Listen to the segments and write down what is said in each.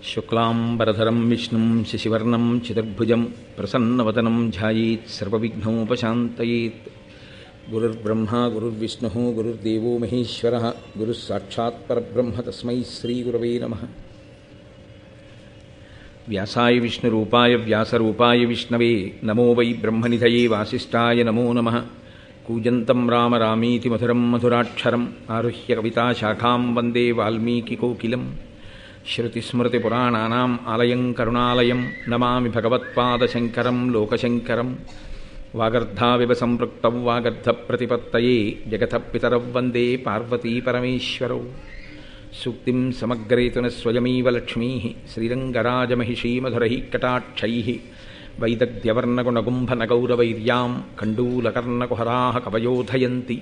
శుక్లాంబరధరం విష్ణుం శశివర్ణం చతుర్భుజం ప్రసన్నవదనం ధ్యాయేత్ సర్వవిఘ్నోపశాంతయేత్. గురుర్బ్రహ్మా గురుర్విష్ణుః గురుర్దేవో మహేశ్వరః గురుః సాక్షాత్ పరబ్రహ్మ తస్మై శ్రీగురవే నమః. వ్యాసాయ విష్ణురూపాయ వ్యాసరూపాయ విష్ణవే నమో వై బ్రహ్మనిధయే వాసిష్ఠాయ నమో నమః. కూజంతం రామ రామీతి మధురం మధురాక్షరం ఆరుహ్య కవితాశాఖాం వందే వాల్మీకికోకిలం. శ్రుతిస్మృతిపురాణానాం ఆలయం కరుణాలయం నమామి భగవత్పాదశంకరం లోకశంకరం. వాగర్ధావివ సంపృక్తౌ వాగర్ధప్రతిపత్తయే జగతః పితరౌ వందే పార్వతీపరమేశ్వరౌ. సూక్తిం సమగ్రేతున స్వయమేవ లక్ష్మీః శ్రీరంగరాజమహిషీమధురైః కటాక్షైః. వైదగ్ధ్యవర్ణగుణగుంభనగౌరవైర్యాం కండూలకర్ణకుహరాः కవయోధయంతి.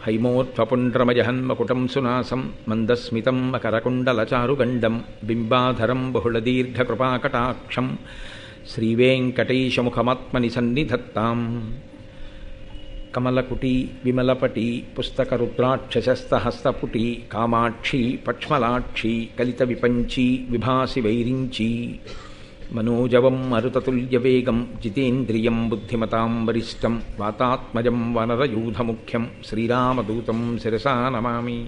హైమోర్ధ్వపుండ్రమజహన్మకుటం సునాసం మందస్మితం మకరకుండలచారుగండం బింబాధరం బహుళదీర్ఘకృపాకటాక్షం శ్రీవేంకటేశముఖమాత్మని సన్నిధత్తాం. కమలకుటీ విమలపటీ పుస్తకరుద్రాక్షసస్తహస్తపుటీ కామాక్షీ పక్ష్మలాక్షీ కలితవిపంచీ విభాసి వైరించీ. మనోజవం మరుతతుల్యవేగం జితేంద్రియం బుద్ధిమతాం వరిష్టం వాతాత్మజం వనరయూధముఖ్యం శ్రీరామదూతం శిరసా నమామి.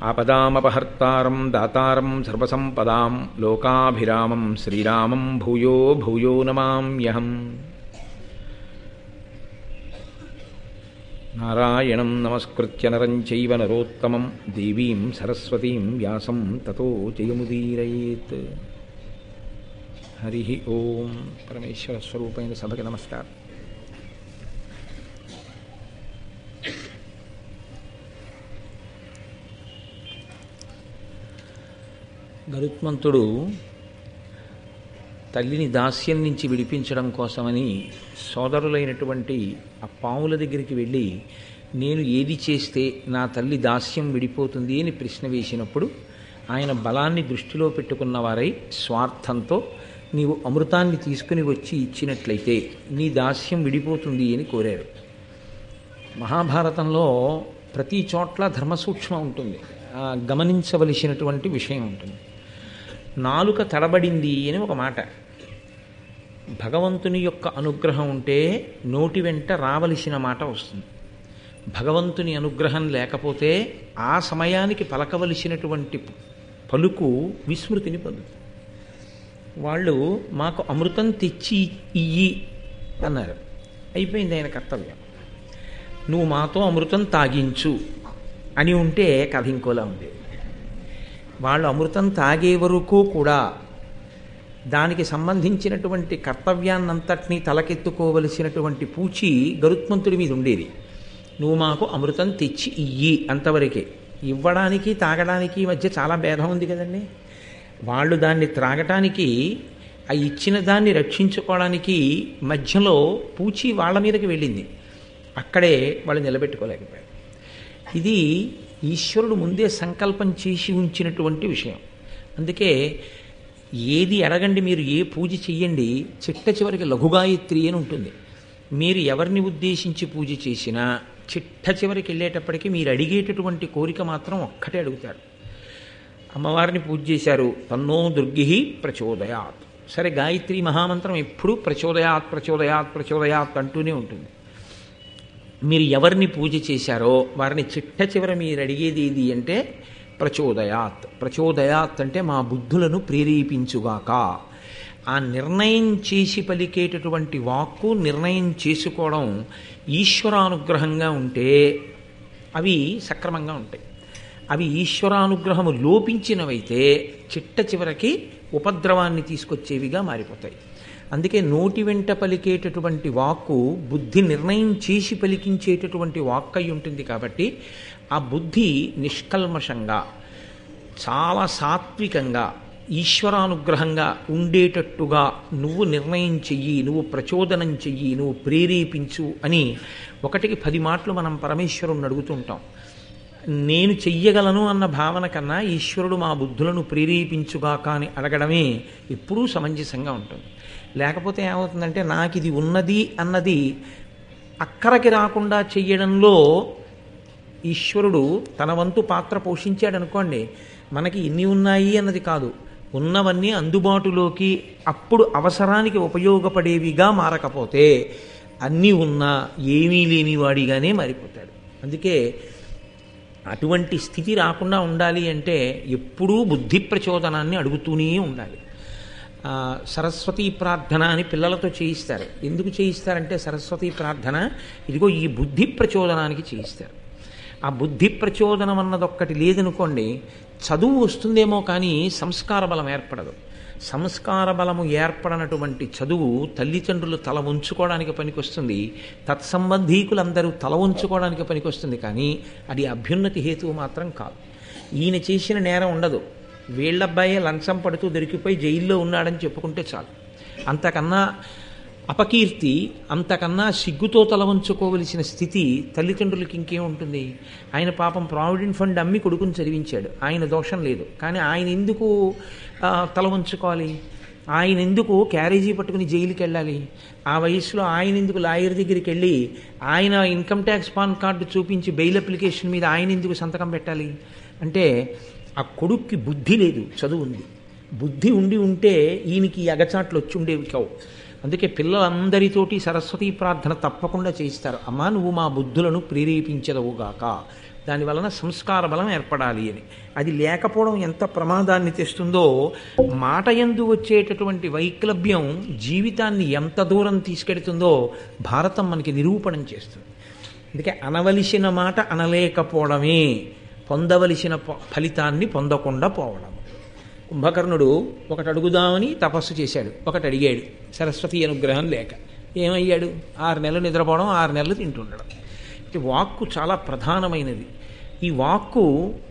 ఆపదామపహర్తారం దాతారం సర్వసంపదాం లోకాభిరామం శ్రీరామం భూయో భూయో నమామ్యహం. నారాయణం నమస్కృత్య నరం చైవ నరోత్తమం దేవీం సరస్వతీం వ్యాసం తతో జయముదీరయేత్. హరి ఓం. పరమేశ్వర స్వరూపైన సభకి నమస్కారం. గరుత్మంతుడు తల్లిని దాస్యం నుంచి విడిపించడం కోసమని సోదరులైనటువంటి ఆ పాముల దగ్గరికి వెళ్ళి నేను ఏది చేస్తే నా తల్లి దాస్యం విడిపోతుంది అని ప్రశ్న వేసినప్పుడు ఆయన బలాన్ని దృష్టిలో పెట్టుకున్నవారై స్వార్థంతో నీవు అమృతాన్ని తీసుకుని వచ్చి ఇచ్చినట్లయితే నీ దాస్యం విడిపోతుంది అని కోరారు. మహాభారతంలో ప్రతి చోట్ల ధర్మసూక్ష్మం ఉంటుంది, గమనించవలసినటువంటి విషయం ఉంటుంది. నాలుక తడబడింది అని ఒక మాట. భగవంతుని యొక్క అనుగ్రహం ఉంటే నోటి వెంట రావలసిన మాట వస్తుంది. భగవంతుని అనుగ్రహం లేకపోతే ఆ సమయానికి పలకవలసినటువంటి పలుకు విస్మృతిని పొందుతుంది. వాళ్ళు మాకు అమృతం తెచ్చి ఇయ్యి అన్నారు. అయిపోయింది ఆయన కర్తవ్యం. నువ్వు మాతో అమృతం తాగించు అని ఉంటే కథ ఇంకోలా ఉంది. వాళ్ళు అమృతం తాగే వరకు కూడా దానికి సంబంధించినటువంటి కర్తవ్యాన్నంతటినీ తలకెత్తుకోవలసినటువంటి పూచి గరుత్మంతుడి మీద ఉండేది. నువ్వు మాకు అమృతం తెచ్చి ఇయ్యి అంతవరకే. ఇవ్వడానికి తాగడానికి మధ్య చాలా భేదం ఉంది కదండి. వాళ్ళు దాన్ని త్రాగటానికి, ఆ ఇచ్చిన దాన్ని రక్షించుకోవడానికి మధ్యలో పూచి వాళ్ళ మీదకి వెళ్ళింది. అక్కడే వాళ్ళు నిలబెట్టుకోలేకపోయారు. ఇది ఈశ్వరుడు ముందే సంకల్పం చేసి ఉంచినటువంటి విషయం. అందుకే ఏది అడగండి, మీరు ఏ పూజ చెయ్యండి, చిట్ట చివరికి లఘుగాయత్రి అని ఉంటుంది. మీరు ఎవరిని ఉద్దేశించి పూజ చేసినా చిట్ట చివరికి వెళ్ళేటప్పటికీ మీరు అడిగేటటువంటి కోరిక మాత్రం ఒక్కటే అడుగుతారు. అమ్మవారిని పూజ చేశారు, తన్నో దుర్గి ప్రచోదయాత్. సరే, గాయత్రి మహామంత్రం ఎప్పుడూ ప్రచోదయాత్ ప్రచోదయాత్ ప్రచోదయాత్ అంటూనే ఉంటుంది. మీరు ఎవరిని పూజ చేశారో వారిని చిట్ట చివర మీరు అడిగేది ఏది అంటే ప్రచోదయాత్. ప్రచోదయాత్ అంటే మా బుద్ధులను ప్రేరేపించుగాక. ఆ నిర్ణయం చేసి పలికేటటువంటి వాక్కు, నిర్ణయం చేసుకోవడం ఈశ్వరానుగ్రహంగా ఉంటే అవి సక్రమంగా ఉంటాయి. అవి ఈశ్వరానుగ్రహము లోపించినవైతే చిట్ట చివరికి ఉపద్రవాన్ని తీసుకొచ్చేవిగా మారిపోతాయి. అందుకే నోటి వెంట పలికేటటువంటి వాక్కు బుద్ధి నిర్ణయం చేసి పలికించేటటువంటి వాక్కు అయి ఉంటుంది. కాబట్టి ఆ బుద్ధి నిష్కల్మషంగా, చాలా సాత్వికంగా, ఈశ్వరానుగ్రహంగా ఉండేటట్టుగా నువ్వు నిర్ణయం చెయ్యి, నువ్వు ప్రచోదనం చెయ్యి, నువ్వు ప్రేరేపించు అని 1కి 10 మాటలు మనం పరమేశ్వరుని అడుగుతుంటాం. నేను చెయ్యగలను అన్న భావన కన్నా ఈశ్వరుడు మా బుద్ధులను ప్రేరేపించుగాక అని అడగడమే ఎప్పుడూ సమంజసంగా ఉంటుంది. లేకపోతే ఏమవుతుందంటే నాకు ఇది ఉన్నది అన్నది అక్కరకి రాకుండా చెయ్యడంలో ఈశ్వరుడు తన వంతు పాత్ర పోషించాడు అనుకోండి, మనకి ఇన్ని ఉన్నాయి అన్నది కాదు, ఉన్నవన్నీ అందుబాటులోకి అప్పుడు అవసరానికి ఉపయోగపడేవిగా మారకపోతే అన్నీ ఉన్నా ఏమీ లేని వాడిగానే మారిపోతాడు. అందుకే అటువంటి స్థితి రాకుండా ఉండాలి అంటే ఎప్పుడూ బుద్ధి ప్రచోదనాన్ని అడుగుతూనే ఉండాలి. సరస్వతీ ప్రార్థన అని పిల్లలతో చేయిస్తారు. ఎందుకు చేయిస్తారంటే సరస్వతీ ప్రార్థన ఇదిగో ఈ బుద్ధి ప్రచోదనానికి చేయిస్తారు. ఆ బుద్ధి ప్రచోదనం అన్నదొక్కటి లేదనుకోండి, చదువు వస్తుందేమో కానీ సంస్కార బలం ఏర్పడదు. సంస్కార బలము ఏర్పడనటువంటి చదువు తల్లిదండ్రులు తల ఉంచుకోవడానికి పనికొస్తుంది, తత్సంబంధీకులందరూ తల ఉంచుకోవడానికి పనికొస్తుంది, కానీ అది అభ్యున్నతి హేతువు మాత్రం కాదు. ఈయన చేసిన నేరం ఉండదు, వీళ్ళబ్బాయే లంచం పడుతూ దొరికిపోయి జైల్లో ఉన్నాడని చెప్పుకుంటే చాలు. అంతకన్నా అపకీర్తి, అంతకన్నా సిగ్గుతో తల వంచుకోవలసిన స్థితి తల్లిదండ్రులకి ఇంకేముంటుంది? ఆయన పాపం ప్రావిడెంట్ ఫండ్ అమ్మి కొడుకుని చదివించాడు, ఆయన దోషం లేదు, కానీ ఆయన ఎందుకు తల వంచుకోవాలి? ఆయన ఎందుకు క్యారేజీ పట్టుకుని జైలుకి వెళ్ళాలి? ఆ వయసులో ఆయన ఎందుకు లాయర్ దగ్గరికి వెళ్ళి ఆయన ఇన్కమ్ ట్యాక్స్ పాన్ కార్డు చూపించి బెయిల్ అప్లికేషన్ మీద ఆయన ఎందుకు సంతకం పెట్టాలి? అంటే ఆ కొడుక్కి బుద్ధి లేదు, చదువు ఉంది. బుద్ధి ఉండి ఉంటే ఈయనకి అగచాట్లు వచ్చి ఉండేవి కావు. అందుకే పిల్లలందరితోటి సరస్వతీ ప్రార్థన తప్పకుండా చేయిస్తారు. అమ్మా నువ్వు మా బుద్ధులను ప్రేరేపించదవుగాక, దానివలన సంస్కార బలం ఏర్పడాలి అని. అది లేకపోవడం ఎంత ప్రమాదాన్ని తెస్తుందో, మాట యందు వచ్చేటటువంటి వైక్లభ్యం జీవితాన్ని ఎంత దూరం తీసుకెడుతుందో భారతం మనకి నిరూపణం చేస్తుంది. అందుకే అనవలసిన మాట అనలేకపోవడమే పొందవలసిన ఫలితాన్ని పొందకుండా పోవడం. కుంభకర్ణుడు ఒకటి అడుగుదామని తపస్సు చేశాడు, ఒకటి అడిగాడు సరస్వతి అనుగ్రహం లేక. ఏమయ్యాడు? 6 నెలలు నిద్రపోవడం, 6 నెలలు తింటుండడం. వాక్కు చాలా ప్రధానమైనది. ఈ వాక్కు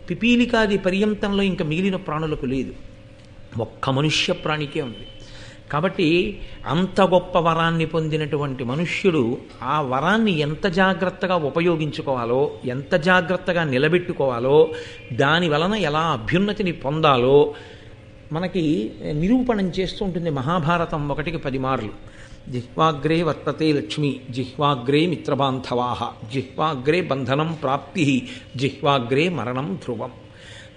పిపీలికాది పర్యంతంలో ఇంకా మిగిలిన ప్రాణులకు లేదు, ఒక్క మనుష్య ప్రాణికే ఉంది. కాబట్టి అంత గొప్ప వరాన్ని పొందినటువంటి మనుష్యుడు ఆ వరాన్ని ఎంత జాగ్రత్తగా ఉపయోగించుకోవాలో, ఎంత జాగ్రత్తగా నిలబెట్టుకోవాలో, దాని వలన ఎలా అభ్యున్నతిని పొందాలో మనకి నిరూపణం చేస్తూ ఉంటుంది మహాభారతం 1కి 10 మార్లు. జిహ్వాగ్రే వర్తతే లక్ష్మి, జిహ్వాగ్రే మిత్రబాంధవాః, జిహ్వాగ్రే బంధనం ప్రాప్తి, జిహ్వాగ్రే మరణం ధ్రువం.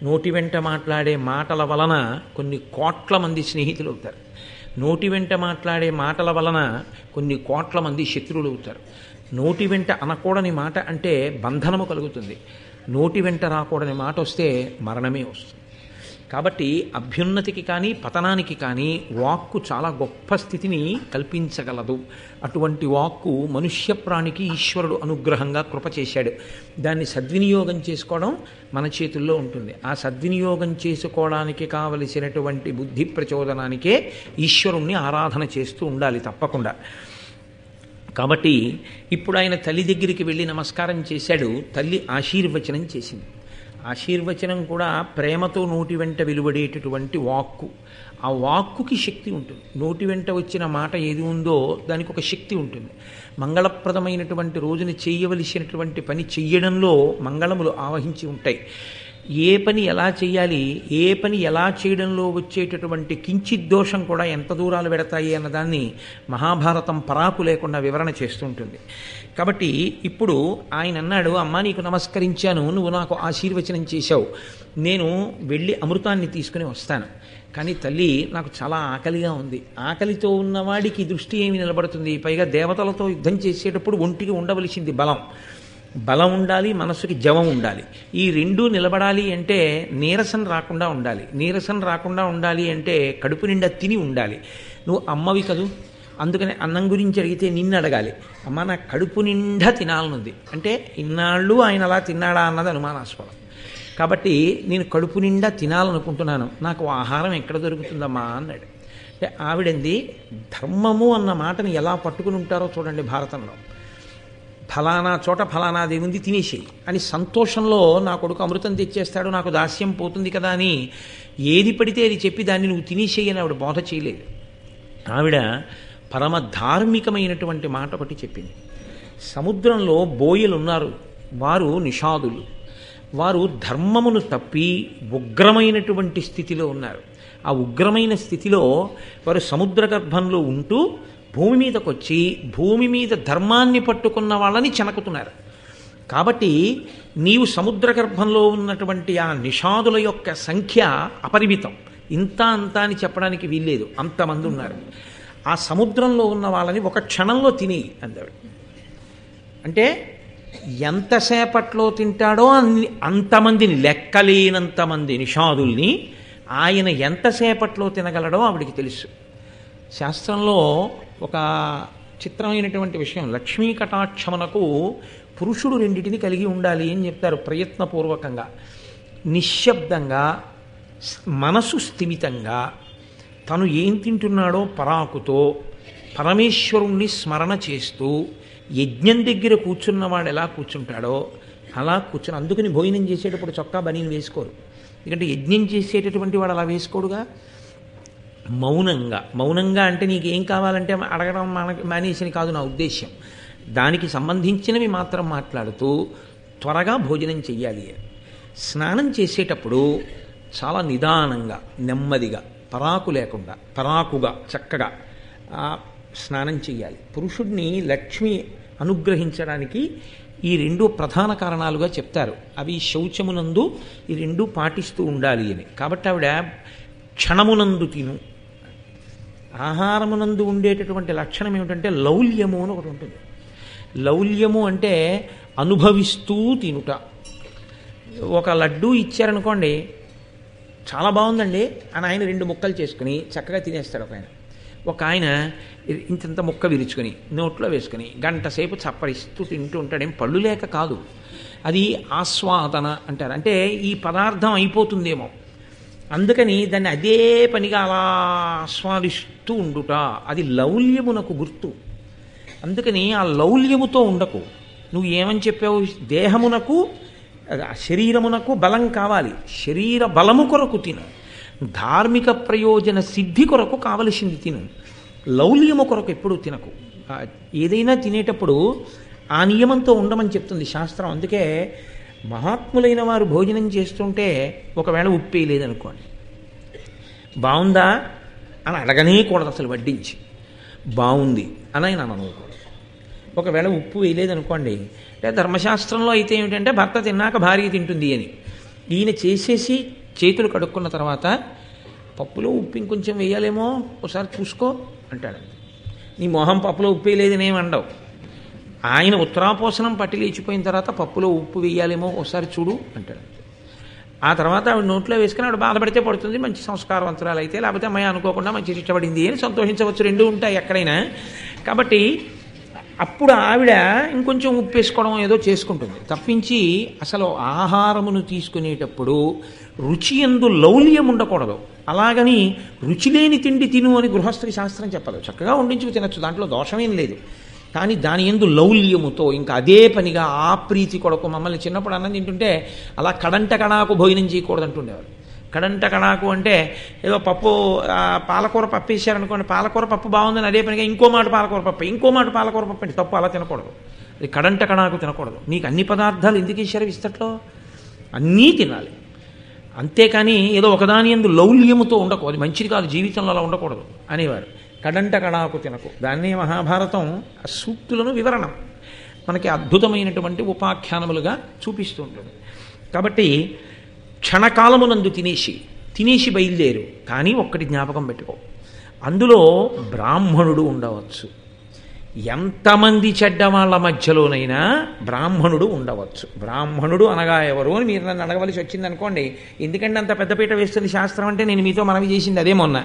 నోటి వెంట మాట్లాడే మాటల వలన కొన్ని కోట్ల మంది స్నేహితులు అవుతారు. నోటి వెంట మాట్లాడే మాటల వలన కొన్ని కోట్ల మంది శత్రువులు అవుతారు. నోటి వెంట అనకూడని మాట అంటే బంధనము కలుగుతుంది, నోటి వెంట రాకూడని మాట వస్తే మరణమే వస్తుంది. కాబట్టి అభ్యున్నతికి కానీ పతనానికి కానీ వాక్కు చాలా గొప్ప స్థితిని కల్పించగలదు. అటువంటి వాక్కు మనుష్య ప్రాణికి ఈశ్వరుడు అనుగ్రహంగా కృప చేశాడు. దాన్ని సద్వినియోగం చేసుకోవడం మన చేతుల్లో ఉంటుంది. ఆ సద్వినియోగం చేసుకోవడానికి కావలసినటువంటి బుద్ధి ప్రచోదనానికే ఈశ్వరుణ్ణి ఆరాధన చేస్తూ ఉండాలి తప్పకుండా. కాబట్టి ఇప్పుడు ఆయన తల్లి దగ్గరికి వెళ్ళి నమస్కారం చేశాడు. తల్లి ఆశీర్వచనం చేసింది. ఆశీర్వచనం కూడా ప్రేమతో నోటి వెంట వెలువడేటటువంటి వాక్కు. ఆ వాక్కుకి శక్తి ఉంటుంది. నోటి వెంట వచ్చిన మాట ఏది ఉందో దానికి ఒక శక్తి ఉంటుంది. మంగళప్రదమైనటువంటి రోజున చేయవలసినటువంటి పని చెయ్యడంలో మంగళములు ఆవహించి ఉంటాయి. ఏ పని ఎలా చేయాలి, ఏ పని ఎలా చేయడంలో వచ్చేటటువంటి కించిత్ దోషం కూడా ఎంత దూరాలు పెడతాయి అన్నదాన్ని మహాభారతం పరాకు లేకుండా వివరణ చేస్తుంటుంది. కాబట్టి ఇప్పుడు ఆయన అన్నాడు, అమ్మా నీకు నమస్కరించాను, నువ్వు నాకు ఆశీర్వచనం చేశావు, నేను వెళ్ళి అమృతాన్ని తీసుకుని వస్తాను. కానీ తల్లి నాకు చాలా ఆకలిగా ఉంది. ఆకలితో ఉన్నవాడికి దృష్టి ఏమి నిలబడుతుంది? పైగా దేవతలతో యుద్ధం చేసేటప్పుడు ఒంటికి ఉండవలసింది బలం ఉండాలి, మనస్సుకి జవం ఉండాలి. ఈ రెండూ నిలబడాలి అంటే నీరసం రాకుండా ఉండాలి. నీరసం రాకుండా ఉండాలి అంటే కడుపు నిండా తిని ఉండాలి. నువ్వు అమ్మవి కదూ, అందుకని అన్నం గురించి అడిగితే నిన్ను అడగాలి. అమ్మ నాకు కడుపు నిండా తినాలనుంది అంటే ఇన్నాళ్ళు ఆయన అలా తిన్నాడా అన్నది అనుమానాస్పదం. కాబట్టి నేను కడుపు నిండా తినాలనుకుంటున్నాను, నాకు ఆహారం ఎక్కడ దొరుకుతుందమ్మా అన్నాడు. అంటే ఆవిడంది ధర్మము అన్న మాటని ఎలా పట్టుకుని ఉంటారో చూడండి భారతంలో. ఫలానా చోట ఫలానాది ఉంది తినేసేయి అని సంతోషంలో నా కొడుకు అమృతం తెచ్చేస్తాడు, నాకు దాస్యం పోతుంది కదా అని ఏది పడితే అది చెప్పి దాన్ని నువ్వు తినేసేయి అని ఆవిడ బోధ చేయలేదు. ఆవిడ పరమ ధార్మికమైనటువంటి మాట ఒకటి చెప్పింది. సముద్రంలో బోయలు ఉన్నారు, వారు నిషాదులు. వారు ధర్మమును తప్పి ఉగ్రమైనటువంటి స్థితిలో ఉన్నారు. ఆ ఉగ్రమైన స్థితిలో వారు సముద్ర గర్భంలో ఉంటూ భూమి మీదకి వచ్చి భూమి మీద ధర్మాన్ని పట్టుకున్న వాళ్ళని చెనకుతున్నారు. కాబట్టి నీవు సముద్ర గర్భంలో ఉన్నటువంటి ఆ నిషాదుల యొక్క సంఖ్య అపరిమితం, ఇంత అంత అని చెప్పడానికి వీల్లేదు, అంతమంది ఉన్నారు. ఆ సముద్రంలో ఉన్న వాళ్ళని ఒక క్షణంలో తిని అందాడు. అంటే ఎంతసేపట్లో తింటాడో అంతమందిని, లెక్కలేనంతమంది నిషాదుల్ని ఆయన ఎంతసేపట్లో తినగలడో ఆవిడికి తెలుసు. శాస్త్రంలో ఒక చిత్రమైనటువంటి విషయం, లక్ష్మీ కటాక్షమునకు పురుషుడు రెండిటిని కలిగి ఉండాలి అని చెప్తారు ప్రయత్నపూర్వకంగా. నిశ్శబ్దంగా, మనసు స్థిమితంగా, తను ఏం తింటున్నాడో పరాకుతో పరమేశ్వరుణ్ణి స్మరణ చేస్తూ యజ్ఞం దగ్గర కూర్చున్నవాడు ఎలా కూర్చుంటాడో అలా కూర్చుని, అందుకని భోజనం చేసేటప్పుడు చొక్కా బనీని వేసుకోరు, ఎందుకంటే యజ్ఞం చేసేటటువంటి వాడు అలా వేసుకోడుగా. మౌనంగా అంటే నీకు ఏం కావాలంటే అడగడం మానేసిన కాదు నా ఉద్దేశ్యం, దానికి సంబంధించినవి మాత్రం మాట్లాడుతూ త్వరగా భోజనం చెయ్యాలి. స్నానం చేసేటప్పుడు చాలా నిదానంగా, నెమ్మదిగా, పరాకుగా చక్కగా స్నానం చెయ్యాలి. పురుషుడిని లక్ష్మి అనుగ్రహించడానికి ఈ రెండు ప్రధాన కారణాలుగా చెప్తారు. అవి శౌచమునందు ఈ రెండు పాటిస్తూ ఉండాలి అని. కాబట్టి ఆవిడ క్షణమునందు తిను. ఆహారమునందు ఉండేటటువంటి లక్షణం ఏమిటంటే లౌల్యము అని ఒకటి ఉంటుంది. లౌల్యము అంటే అనుభవిస్తూ తినుట. ఒక లడ్డూ ఇచ్చారనుకోండి, చాలా బాగుందండి అని ఆయన 2 ముక్కలు చేసుకుని చక్కగా తినేస్తాడు ఒక ఆయన ఇంత ముక్క విరుచుకొని నోట్లో వేసుకుని గంట సేపు చప్పరిస్తూ తింటూ ఉంటాడు. ఏం పళ్ళు లేక కాదు, అది ఆస్వాదన అంటారు. అంటే ఈ పదార్థం అయిపోతుందేమో, అందుకని దాన్ని అదే పనిగా అలా ఆస్వాదిస్తూ ఉండుట, అది లౌల్యమునకు గుర్తు. అందుకని ఆ లౌల్యముతో ఉండకు. నువ్వు ఏమని చెప్పావు, దేహమునకు శరీరమునకు బలం కావాలి, శరీర బలము కొరకు తిను, ధార్మిక ప్రయోజన సిద్ధి కొరకు కావలసింది తిను, లౌల్యము కొరకు ఎప్పుడూ తినకు. ఏదైనా తినేటప్పుడు ఆ నియమంతో ఉండమని చెప్తుంది శాస్త్రం. అందుకే మహాత్ములైన వారు భోజనం చేస్తుంటే ఒకవేళ ఉప్పు వేయలేదనుకోండి, బాగుందా అని అడగనేకూడదు, అసలు వడ్డించి బాగుంది అని ఆయన అనుకోకూడదు. ఒకవేళ ఉప్పు వేయలేదనుకోండి, అంటే ధర్మశాస్త్రంలో అయితే ఏమిటంటే భర్త తిన్నాక భార్య తింటుంది అని, ఈయన చేసేసి చేతులు కడుక్కున్న తర్వాత పప్పులో ఉప్పు ఇంకొంచెం వేయాలేమో ఒకసారి చూసుకో అంటాడు. నీ మొహం పప్పులో ఉప్పు వేయలేదనేమి అండవు. ఆయన ఉత్తరాపోసనం పట్టి లేచిపోయిన తర్వాత పప్పులో ఉప్పు వేయాలేమో ఒకసారి చూడు అంటాడు. ఆ తర్వాత ఆవిడ నోట్లో వేసుకుని ఆవిడ బాధపడితే పడుతుంది, మంచి సంస్కారవంతురాలు అయితే, లేకపోతే అమ్మాయి అనుకోకుండా మంచి ఇష్టపడింది అని సంతోషించవచ్చు, 2 ఉంటాయి ఎక్కడైనా. కాబట్టి అప్పుడు ఆవిడ ఇంకొంచెం ఉప్పు వేసుకోవడం ఏదో చేసుకుంటుంది తప్పించి, అసలు ఆహారమును తీసుకునేటప్పుడు రుచి యందు లౌల్యం ఉండకూడదు. అలాగని రుచి లేని తిండి తిను అని గృహస్థి శాస్త్రం చెప్పదు. చక్కగా వండించుకు తినచ్చు, దాంట్లో దోషమేం లేదు. కానీ దాని యందు లౌల్యముతో ఇంకా అదే పనిగా ఆ ప్రీతి కొరకు, మమ్మల్ని చిన్నప్పుడు అన్నం తింటుంటే అలా కడంట కణాకు భోజనం చేయకూడదు అంటుండేవారు. కడంట కణాకు అంటే ఏదో పప్పు, పాలకూర పప్పు వేసారనుకోండి, పాలకూర పప్పు బాగుందని అదే పనిగా ఇంకో మాట పాలకూర పప్పు, ఇంకో మాట పాలకూర పప్పు అంటే తప్పు, అలా తినకూడదు. అది కడంట కణాకు తినకూడదు. నీకు అన్ని పదార్థాలు ఎందుకు ఇచ్చారు విస్తట్లో, అన్నీ తినాలి. అంతేకాని ఏదో ఒకదాని యందు లౌల్యముతో ఉండకూడదు, అది మంచిది కాదు, జీవితంలో అలా ఉండకూడదు అనేవారు. కడంట కణాకు తినకు. దాన్నే మహాభారతం ఆ సూక్తులను వివరణం మనకి అద్భుతమైనటువంటి ఉపాఖ్యానములుగా చూపిస్తూ ఉంటుంది. కాబట్టి క్షణకాలమునందు తినేసి బయలుదేరు. కానీ ఒక్కటి జ్ఞాపకం పెట్టుకో, అందులో బ్రాహ్మణుడు ఉండవచ్చు. ఎంతమంది చెడ్డవాళ్ల మధ్యలోనైనా బ్రాహ్మణుడు ఉండవచ్చు. బ్రాహ్మణుడు అనగా ఎవరు అని మీరు నన్ను అడగవలసి వచ్చింది అనుకోండి, ఎందుకంటే అంత పెద్దపీట వేస్తుంది శాస్త్రం అంటే, నేను మీతో మనవి చేసింది అదే మొన్న.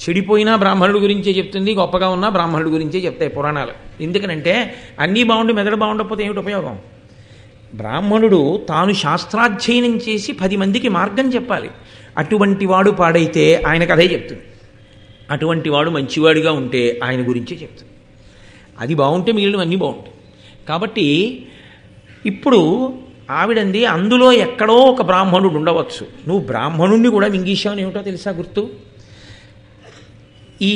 చెడిపోయినా బ్రాహ్మణుడు గురించే చెప్తుంది, గొప్పగా ఉన్నా బ్రాహ్మణుడు గురించే చెప్తాయి పురాణాలు. ఎందుకనంటే అన్నీ బాగుండి మెదడు బాగుండకపోతే ఏమిటి ఉపయోగం? బ్రాహ్మణుడు తాను శాస్త్రాధ్యయనం చేసి 10 మందికి మార్గం చెప్పాలి. అటువంటి వాడు పాడైతే ఆయన కథే చెప్తుంది, అటువంటి వాడు మంచివాడిగా ఉంటే ఆయన గురించే చెప్తుంది. అది బాగుంటే మిగిలిన అన్నీ బాగుంటాయి. కాబట్టి ఇప్పుడు ఆవిడంది అందులో ఎక్కడో ఒక బ్రాహ్మణుడు ఉండవచ్చు. నువ్వు బ్రాహ్మణుణ్ణి కూడా మింగేశావని ఏమిటో తెలుసా గుర్తు? ఈ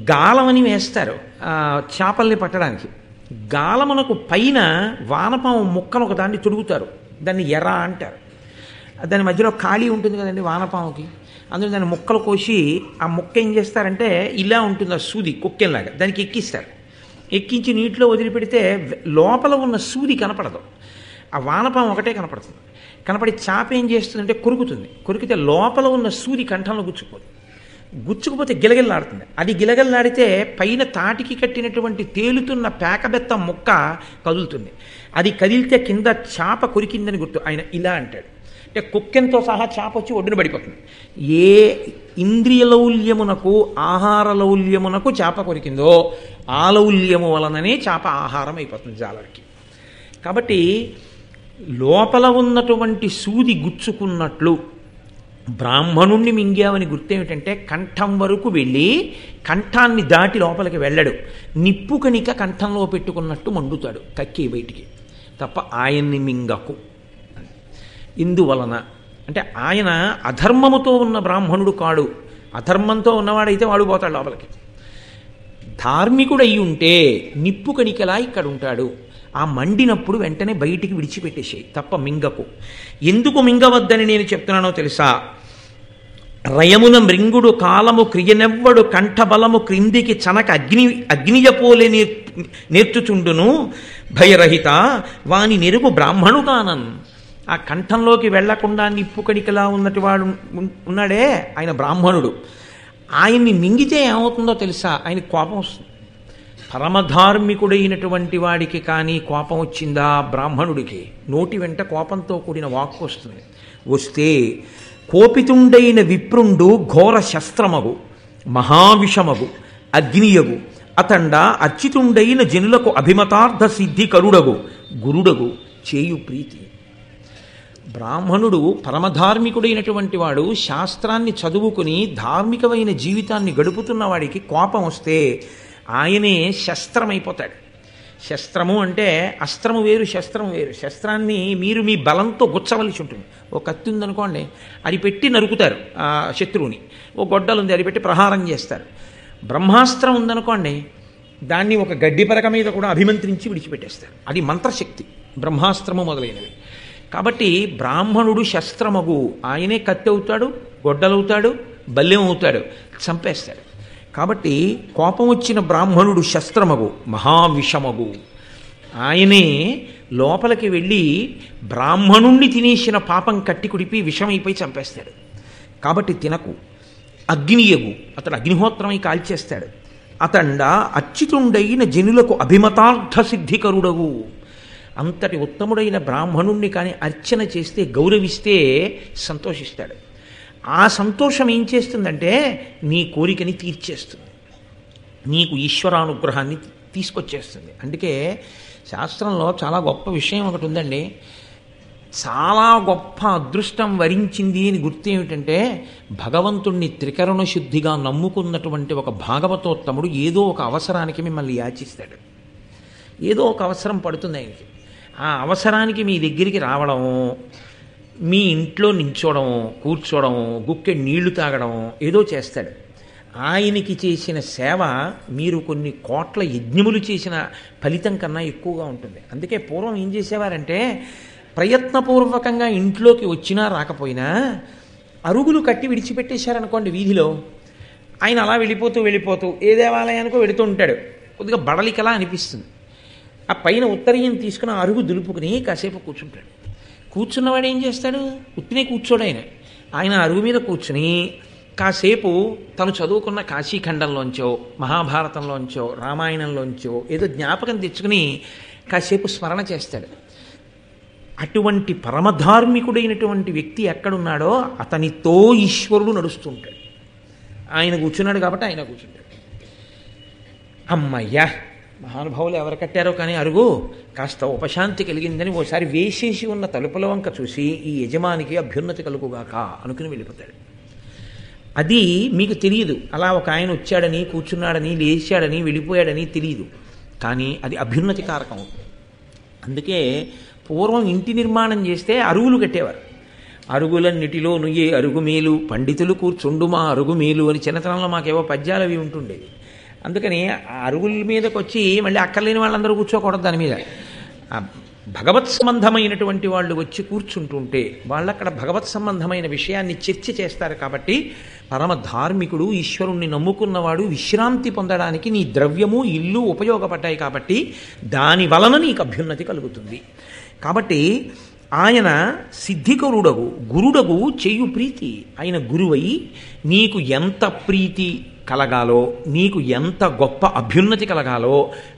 గాలమని వేస్తారు చేపల్ని పట్టడానికి. గాలమునకు పైన వానపాము ముక్కను ఒక దాన్ని తొడుగుతారు, దాన్ని ఎర్ర అంటారు. దాని మధ్యలో ఖాళీ ఉంటుంది కదండి వానపాముకి, అందులో దాన్ని ముక్కలు కోసి ఆ ముక్క ఏం చేస్తారంటే ఇలా ఉంటుంది ఆ సూది కుక్కెల్లాగా, దానికి ఎక్కిస్తారు. ఎక్కించి నీటిలో వదిలిపెడితే లోపల ఉన్న సూది కనపడదు, ఆ వానపాము ఒకటే కనపడుతుంది. కనపడి చాప ఏం చేస్తుందంటే కొరుకుతుంది. కొరికితే లోపల ఉన్న సూది కంఠంలో గుచ్చుకుపోతే గిలగిల్లాడుతుంది. అది గిలగిల్లాడితే పైన తాటికి కట్టినటువంటి తేలుతున్న పేకబెత్త ముక్క కదులుతుంది. అది కదిలితే కింద చాప కొరికిందని గుర్తు. ఆయన ఇలా అంటాడు, అంటే కుక్కెంతో సహా చాప వచ్చి ఒడ్డున పడిపోతుంది. ఏ ఇంద్రియ లౌల్యమునకు ఆహార లౌల్యమునకు చాప కొరికిందో ఆ లౌల్యము వలననే చాప ఆహారం అయిపోతుంది జాలరికి. కాబట్టి లోపల ఉన్నటువంటి సూది గుచ్చుకున్నట్లు బ్రాహ్మణుణ్ణి మింగావని గుర్తేమిటంటే కంఠం వరకు వెళ్ళి కంఠాన్ని దాటి లోపలికి వెళ్ళడు. నిప్పు కణిక కంఠంలో పెట్టుకున్నట్టు మండుతాడు కక్కి బయటికి, తప్ప ఆయన్ని మింగకు. ఇందువలన అంటే ఆయన అధర్మముతో ఉన్న బ్రాహ్మణుడు కాడు. అధర్మంతో ఉన్నవాడైతే వాడు పోతాడు లోపలికి. ధార్మికుడు అయి ఉంటే నిప్పు కణికలా ఇక్కడ ఉంటాడు. ఆ మండినప్పుడు వెంటనే బయటికి విడిచిపెట్టేసేయి, తప్ప మింగకు. ఎందుకు మింగవద్దని నేను చెప్తున్నానో తెలుసా? రయమున మృంగుడు కాలము క్రియనెవ్వడు కంఠబలము క్రిందికి చనక అగ్నియపోలే నేర్చుచుండును భయరహిత వాని నెరుగు బ్రాహ్మణుగానన్. ఆ కంఠంలోకి వెళ్లకుండా నిప్పు కణికలా ఉన్నటి వాడు ఉన్నాడే ఆయన బ్రాహ్మణుడు. ఆయన్ని మింగితే ఏమవుతుందో తెలుసా? ఆయన కోపం వస్తుంది. పరమధార్మికుడైనటువంటి వాడికి కానీ కోపం వచ్చిందా బ్రాహ్మణుడికి, నోటి వెంట కోపంతో కూడిన వాక్కు వస్తుంది. వస్తే కోపితుండైన విప్రుండు ఘోర శస్త్రమగు మహావిషమగు అగ్నియగు అతండ అర్చితుండైన జనులకు అభిమతార్థ సిద్ధి కరుడగు గురుడగు చేయు ప్రీతి. బ్రాహ్మణుడు పరమధార్మికుడైనటువంటి వాడు, శాస్త్రాన్ని చదువుకుని ధార్మికమైన జీవితాన్ని గడుపుతున్న వాడికి కోపం వస్తే ఆయనే శస్త్రమైపోతాడు. శస్త్రము అంటే అస్త్రము వేరు, శస్త్రం వేరు. శస్త్రాన్ని మీరు మీ బలంతో గుచ్చవలసి ఉంటుంది. ఒక కత్తి ఉందనుకోండి, అది పెట్టి నరుకుతారు ఆ శత్రువుని. ఓ గొడ్డలు ఉంది, అది పెట్టి ప్రహారం చేస్తారు. బ్రహ్మాస్త్రం ఉందనుకోండి, దాన్ని ఒక గడ్డి పరక మీద కూడా అభిమంత్రించి విడిచిపెట్టేస్తారు. అది మంత్రశక్తి, బ్రహ్మాస్త్రము మొదలైనవి. కాబట్టి బ్రాహ్మణుడు శస్త్రమగు, ఆయనే కత్తి అవుతాడు, గొడ్డలవుతాడు, బల్యం అవుతాడు, చంపేస్తాడు. కాబట్టి కోపం వచ్చిన బ్రాహ్మణుడు శస్త్రమగు మహావిషమగు, ఆయనే లోపలికి వెళ్ళి బ్రాహ్మణుణ్ణి తినేసిన పాపం కట్టి కుడిపి విషమైపోయి చంపేస్తాడు. కాబట్టి తినకు. అగ్నియగు, అతడు అగ్నిహోత్రమై కాల్చేస్తాడు. అతండ అచ్యుతుండైన జనులకు అభిమతార్థ సిద్ధికరుడగు, అంతటి ఉత్తముడైన బ్రాహ్మణుణ్ణి కానీ అర్చన చేస్తే, గౌరవిస్తే సంతోషిస్తాడు. ఆ సంతోషం ఏం చేస్తుందంటే నీ కోరికని తీర్చేస్తుంది, నీకు ఈశ్వరానుగ్రహాన్ని తీసుకొచ్చేస్తుంది. అందుకే శాస్త్రంలో చాలా గొప్ప విషయం ఒకటి ఉందండి. చాలా గొప్ప అదృష్టం వరించింది అని గుర్తు ఏమిటంటే, భగవంతుణ్ణి త్రికరణ శుద్ధిగా నమ్ముకున్నటువంటి ఒక భాగవతోత్తముడు ఏదో ఒక అవసరానికి మిమ్మల్ని యాచిస్తాడు. ఏదో ఒక అవసరం పడుతుంది ఆయనకి. ఆ అవసరానికి మీ దగ్గరికి రావడం, మీ ఇంట్లో నించోవడం, కూర్చోవడం, గుక్కె నీళ్లు తాగడం ఏదో చేస్తాడు. ఆయనకి చేసిన సేవ మీరు కొన్ని కోట్ల యజ్ఞములు చేసిన ఫలితం కన్నా ఎక్కువగా ఉంటుంది. అందుకే పూర్వం ఏం చేసేవారంటే, ప్రయత్నపూర్వకంగా ఇంట్లోకి వచ్చినా రాకపోయినా అరుగులు కట్టి విడిచిపెట్టేశారనుకోండి వీధిలో, ఆయన అలా వెళ్ళిపోతూ ఏ దేవాలయానికో వెళుతూ ఉంటాడు. కొద్దిగా బడలికలా అనిపిస్తుంది. ఆ పైన ఉత్తరీయం తీసుకుని అరుగు దులుపుకుని కాసేపు కూర్చుంటాడు. కూర్చున్నవాడు ఏం చేస్తాడు? ఉత్తినే కూర్చోడు. ఆయన అరుగు మీద కూర్చుని కాసేపు తను చదువుకున్న కాశీఖండంలోంచో, మహాభారతంలోంచో, రామాయణంలోంచో ఏదో జ్ఞాపకం తెచ్చుకుని కాసేపు స్మరణ చేస్తాడు. అటువంటి పరమధార్మికుడైనటువంటి వ్యక్తి ఎక్కడున్నాడో అతనితో ఈశ్వరుడు నడుస్తుంటాడు. ఆయన కూర్చున్నాడు కాబట్టి ఆయన కూర్చుంటాడు. అమ్మయ్యా, మహానుభావులు ఎవరు కట్టారో కానీ అరుగు కాస్త ఉపశాంతి కలిగిందని ఓసారి వేసేసి ఉన్న తలుపుల వంక చూసి ఈ యజమానికి అభ్యున్నతి కలుగుగాక అనుకుని వెళ్ళిపోతాడు. అది మీకు తెలియదు. అలా ఒక ఆయన వచ్చాడని, కూర్చున్నాడని, లేచాడని, వెళ్ళిపోయాడని తెలియదు. కానీ అది అభ్యున్నతి కారకం అవుతుంది. అందుకే పూర్వం ఇంటి నిర్మాణం చేస్తే అరుగులు కట్టేవారు. అరుగులన్నిటిలో నుయ్యే అరుగు మేలు, పండితులు కూర్చుండు మా అరుగు మేలు అని చిన్నతనంలో మాకేవో పద్యాలు అవి ఉంటుండేవి. అందుకని ఆ అరుగుల మీదకి వచ్చి మళ్ళీ అక్కర్లేని వాళ్ళందరూ కూర్చోకూడదు దాని మీద. భగవత్ సంబంధమైనటువంటి వాళ్ళు వచ్చి కూర్చుంటుంటే వాళ్ళు అక్కడ భగవత్ సంబంధమైన విషయాన్ని చర్చ చేస్తారు. కాబట్టి పరమ ధార్మికుడు, ఈశ్వరుణ్ణి నమ్ముకున్నవాడు విశ్రాంతి పొందడానికి నీ ద్రవ్యము, ఇల్లు ఉపయోగపడ్డాయి. కాబట్టి దాని వలన నీకు అభ్యున్నతి కలుగుతుంది. కాబట్టి ఆయన సిద్ధికరుడగు గురుడగు చేయు ప్రీతి. ఆయన గురువై నీకు ఎంత ప్రీతి కలగాలో, నీకు ఎంత గొప్ప అభ్యున్నతి కలగాలో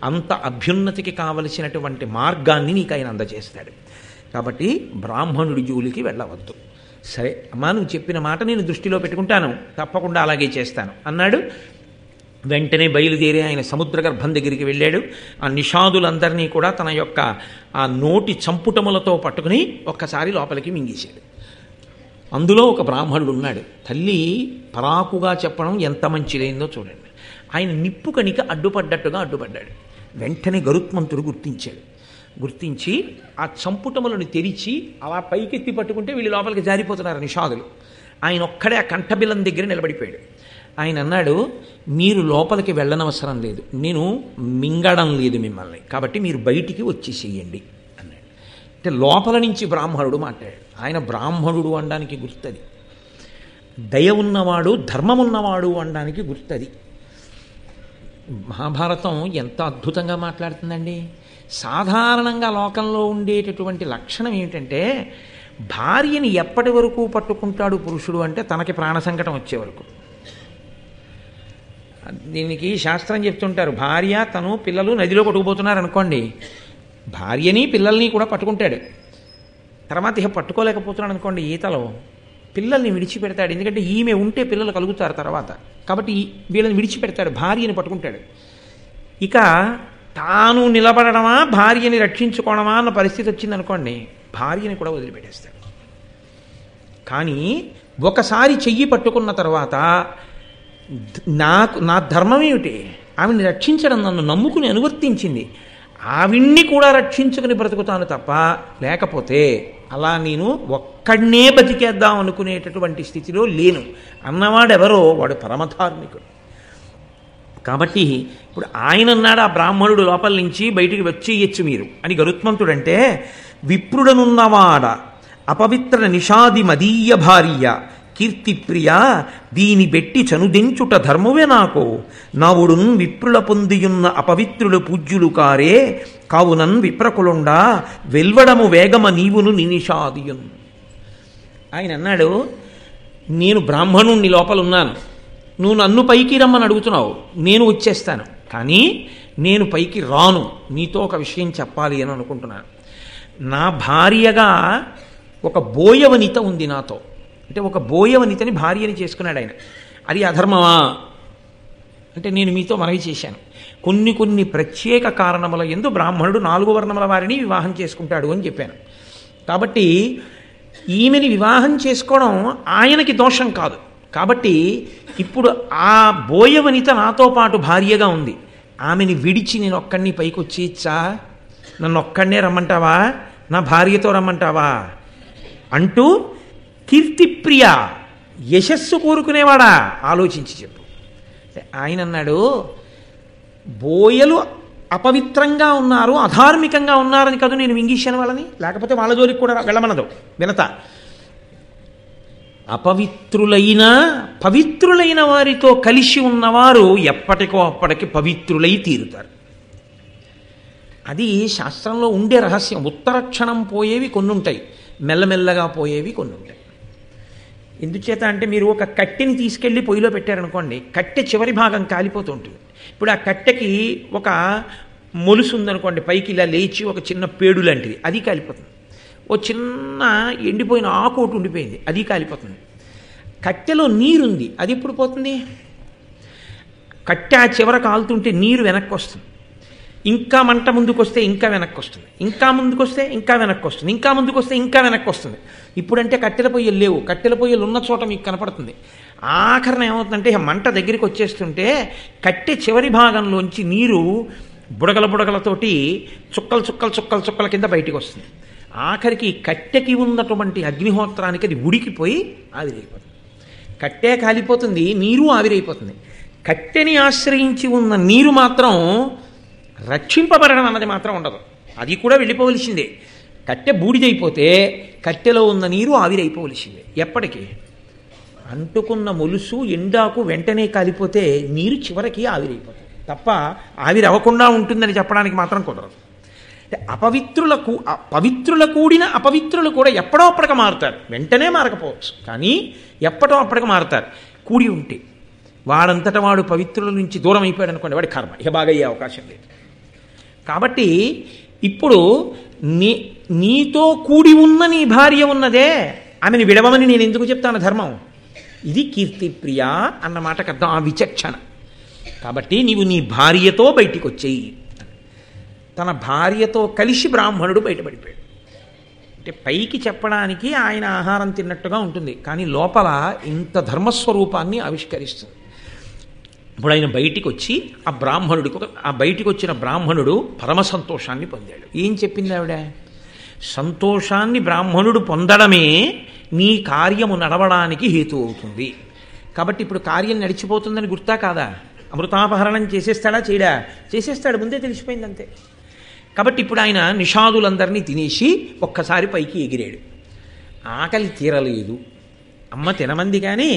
అంత అభ్యున్నతికి కావలసినటువంటి మార్గాన్ని నీకు ఆయన అందజేస్తాడు. కాబట్టి బ్రాహ్మణుడి జోలికి వెళ్ళవద్దు. సరే అమ్మా, నువ్వు చెప్పిన మాట నేను దృష్టిలో పెట్టుకుంటాను, తప్పకుండా అలాగే చేస్తాను అన్నాడు. వెంటనే బయలుదేరి ఆయన సముద్ర గర్భం దగ్గరికి వెళ్ళాడు. ఆ నిషాదులందరినీ కూడా తన యొక్క ఆ నోటి చంపుటములతో పట్టుకుని ఒక్కసారి లోపలికి మింగేశాడు. అందులో ఒక బ్రాహ్మణుడు ఉన్నాడు. తల్లి పరాకుగా చెప్పడం ఎంత మంచిదైందో చూడండి. ఆయన నిప్పు కణిక అడ్డుపడ్డట్టుగా అడ్డుపడ్డాడు. వెంటనే గరుత్మంతుడు గుర్తించాడు. గుర్తించి ఆ చంపుటములను తెరిచి అలా పైకెత్తి పట్టుకుంటే వీళ్ళు లోపలికి జారిపోతున్నారు నిషాదులు. ఆయన ఒక్కడే ఆ కంఠబిలం దగ్గర నిలబడిపోయాడు. ఆయన అన్నాడు, మీరు లోపలికి వెళ్ళనవసరం లేదు, నేను మింగడం లేదు మిమ్మల్ని, కాబట్టి మీరు బయటికి వచ్చేసేయండి అన్నాడు. అంటే లోపల నుంచి బ్రాహ్మణుడు మాట్లాడాడు. ఆయన బ్రాహ్మణుడు అనడానికి గుర్తది, దయ ఉన్నవాడు ధర్మమున్నవాడు అనడానికి గుర్తది. మహాభారతం ఎంత అద్భుతంగా మాట్లాడుతుందండి. సాధారణంగా లోకంలో ఉండేటటువంటి లక్షణం ఏమిటంటే, భార్యని ఎప్పటి వరకు పట్టుకుంటాడు పురుషుడు అంటే తనకి ప్రాణ సంకటం వచ్చే వరకు. దీనికి శాస్త్రం చెప్తుంటారు, భార్య తను పిల్లలు నదిలో కొట్టుకుపోతున్నారు అనుకోండి, భార్యని పిల్లల్ని కూడా పట్టుకుంటాడు. తర్వాత ఇక పట్టుకోలేకపోతున్నాడు అనుకోండి ఈతలో, పిల్లల్ని విడిచిపెడతాడు. ఎందుకంటే ఈమె ఉంటే పిల్లలు కలుగుతారు తర్వాత, కాబట్టి వీళ్ళని విడిచిపెడతాడు, భార్యని పట్టుకుంటాడు. ఇక తాను నిలబడమా భార్యని రక్షించుకోవడమా అన్న పరిస్థితి వచ్చిందనుకోండి, భార్యని కూడా వదిలిపెట్టేస్తాడు. కానీ ఒకసారి చెయ్యి పట్టుకున్న తర్వాత నా ధర్మం ఏమిటి, ఆవిడ్ని రక్షించడం, నన్ను నమ్ముకుని అనువర్తించింది, ఆవిడ్ని కూడా రక్షించుకుని బ్రతుకుతాను తప్ప, లేకపోతే అలా నేను ఒక్కడనే బతికేద్దాం అనుకునేటటువంటి స్థితిలో లేను అన్నవాడెవరో వాడు పరమధార్మికుడు. కాబట్టి ఇప్పుడు ఆయన అన్నాడు, ఆ బ్రాహ్మణుడు లోపల నుంచి బయటికి వచ్చేయచ్చు మీరు అని గరుత్మంతుడంటే, విప్రుడనున్నవాడ అపవిత్ర నిషాది మదీయ భార్య కీర్తిప్రియ దీని బెట్టి చనుదెంచుట ధర్మమే నాకు, నావుడున్ విప్రుల పొందియున్న అపవిత్రులు పూజ్యులు కారే, కావునన్ విప్రకులుండా వెల్వడము వేగమ నీవును నినిషాదియున్. ఆయన అన్నాడు, నేను బ్రాహ్మణుణ్ణి లోపలున్నాను, నువ్వు నన్ను పైకి రమ్మని అడుగుతున్నావు, నేను వచ్చేస్తాను, కానీ నేను పైకి రాను, నీతో ఒక విషయం చెప్పాలి అని అనుకుంటున్నాను. నా భార్యగా ఒక బోయవనిత ఉంది నాతో, అంటే ఒక బోయవనితని భార్యని చేసుకున్నాడు ఆయన. అది అధర్మమా అంటే నేను మీతో మనవి చేశాను, కొన్ని ప్రత్యేక కారణముల యందు బ్రాహ్మణుడు 4 వర్ణముల వారిని వివాహం చేసుకుంటాడు అని చెప్పాను. కాబట్టి ఈమెని వివాహం చేసుకోవడం ఆయనకి దోషం కాదు. కాబట్టి ఇప్పుడు ఆ బోయవనిత నాతో పాటు భార్యగా ఉంది, ఆమెని విడిచి నేను ఒక్కడిని పైకి వచ్చేయచ్చా, నన్ను ఒక్కడనే రమ్మంటావా, నా భార్యతో రమ్మంటావా అంటూ, కీర్తిప్రియ యశస్సు కోరుకునేవాడా ఆలోచించి చెప్పు. ఆయన అన్నాడు, బోయలు అపవిత్రంగా ఉన్నారు, అధార్మికంగా ఉన్నారని కదా నేను మింగేశాను వాళ్ళని, లేకపోతే వాళ్ళ జోలికి కూడా వెళ్ళమనదు వినత. అపవిత్రులైన పవిత్రులైన వారితో కలిసి ఉన్నవారు ఎప్పటికో అప్పటికి పవిత్రులై తీరుతారు. అది శాస్త్రంలో ఉండే రహస్యం. ఉత్తరక్షణం పోయేవి కొన్ని ఉంటాయి, మెల్లమెల్లగా పోయేవి కొన్ని ఉంటాయి. ఎందుచేత అంటే మీరు ఒక కట్టెని తీసుకెళ్ళి పొయ్యిలో పెట్టారనుకోండి, కట్టె చివరి భాగం కాలిపోతూ ఉంటుంది. ఇప్పుడు ఆ కట్టెకి ఒక మొలుసు ఉందనుకోండి, పైకి ఇలా లేచి ఒక చిన్న పేడు లాంటిది, అది కాలిపోతుంది. ఓ చిన్న ఎండిపోయిన ఆకు ఒకటి ఉండిపోయింది, అది కాలిపోతుంది. కట్టెలో నీరుంది, అది ఎప్పుడు పోతుంది? కట్టె ఆ చివర కాలుతుంటే నీరు వెనక్కి వస్తుంది, ఇంకా మంట ముందుకు వస్తే ఇంకా వెనక్కి వస్తుంది, ఇంకా ముందుకు వస్తే ఇంకా వెనక్కి వస్తుంది, ఇంకా ముందుకు వస్తే ఇంకా వెనక్కి వస్తుంది. ఇప్పుడంటే కట్టెల పొయ్యలు లేవు, కట్టెల పొయ్యలు ఉన్న చోట మీకు కనపడుతుంది. ఆఖరణ ఏమవుతుందంటే మంట దగ్గరికి వచ్చేస్తుంటే కట్టె చివరి భాగంలోంచి నీరు బుడగలతోటి చుక్కల కింద బయటికి వస్తుంది. ఆఖరికి కట్టెకి ఉన్నటువంటి అగ్నిహోత్రానికి అది ఉడికిపోయి ఆవిరైపోతుంది. కట్టె కాలిపోతుంది, నీరు ఆవిరైపోతుంది. కట్టెని ఆశ్రయించి ఉన్న నీరు మాత్రం రక్షింపబడడం అన్నది మాత్రం ఉండదు, అది కూడా వెళ్ళిపోవలసిందే. కట్టె బూడిదైపోతే కట్టెలో ఉన్న నీరు ఆవిరైపోవలసిందే. ఎప్పటికీ అంటుకున్న మొలుసు ఎండాకు వెంటనే కాలిపోతే నీరు చివరికి ఆవిరైపోతుంది తప్ప ఆవిరవ్వకుండా ఉంటుందని చెప్పడానికి మాత్రం కుదరదు. అంటే పవిత్రుల కూడిన అపవిత్రులు కూడా ఎప్పుడో అప్పటికి మారుతారు, వెంటనే మారకపోవచ్చు, కానీ ఎప్పటో అప్పటికి మారుతారు. కూడి ఉంటే వాడంతటా వాడు పవిత్రుల నుంచి దూరం అయిపోయాడు అనుకోండి, వాడి కర్మ ఇక బాగా అయ్యే అవకాశం లేదు. కాబట్టి ఇప్పుడు నీతో కూడి ఉన్న నీ భార్య ఉన్నదే, ఆమెను విడవమని నేను ఎందుకు చెప్తాను ధర్మం? ఇది కీర్తిప్రియ అన్న మాటకు అర్థం ఆ విచక్షణ. కాబట్టి నీవు నీ భార్యతో బయటికి వచ్చేయి. తన భార్యతో కలిసి బ్రాహ్మణుడు బయటపడిపోయాడు. అంటే పైకి చెప్పడానికి ఆయన ఆహారం తిన్నట్టుగా ఉంటుంది, కానీ లోపల ఇంత ధర్మస్వరూపాన్ని ఆవిష్కరిస్తుంది. ఇప్పుడు ఆయన బయటికి వచ్చి ఆ బయటికి వచ్చిన బ్రాహ్మణుడు పరమ సంతోషాన్ని పొందాడు. ఏం చెప్పింది ఆవిడ? సంతోషాన్ని బ్రాహ్మణుడు పొందడమే నీ కార్యము నడవడానికి హేతు అవుతుంది. కాబట్టి ఇప్పుడు కార్యం నడిచిపోతుందని గుర్తా కాదా? అమృతాపహరణం చేసేస్తాడా చేయడా? చేసేస్తాడు, ముందే తెలిసిపోయింది అంతే. కాబట్టి ఇప్పుడు ఆయన నిషాదులందరినీ తినేసి ఒక్కసారి పైకి ఎగిరాడు. ఆకలి తీరలేదు, అమ్మ తినమంది, కానీ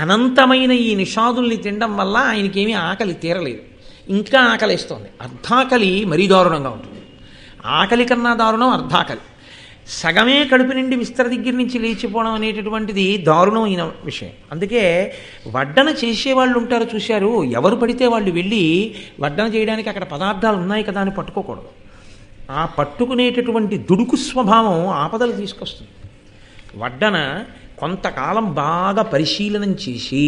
అనంతమైన ఈ నిషాదుల్ని తినడం వల్ల ఆయనకేమీ ఆకలి తీరలేదు, ఇంకా ఆకలిస్తోంది. అర్ధాకలి మరీ దారుణంగా ఉంటుంది. ఆకలి కన్నా దారుణం అర్ధాకలి. సగమే కడుపు నిండి విస్తర దగ్గర నుంచి లేచిపోవడం అనేటటువంటిది దారుణమైన విషయం. అందుకే వడ్డన చేసేవాళ్ళు ఉంటారు చూశారు, ఎవరు పడితే వాళ్ళు వెళ్ళి వడ్డన చేయడానికి అక్కడ పదార్థాలు ఉన్నాయి కదా అని పట్టుకోకూడదు. ఆ పట్టుకునేటటువంటి దుడుకు స్వభావం ఆపదలు తీసుకొస్తుంది. వడ్డన కొంతకాలం బాగా పరిశీలనం చేసి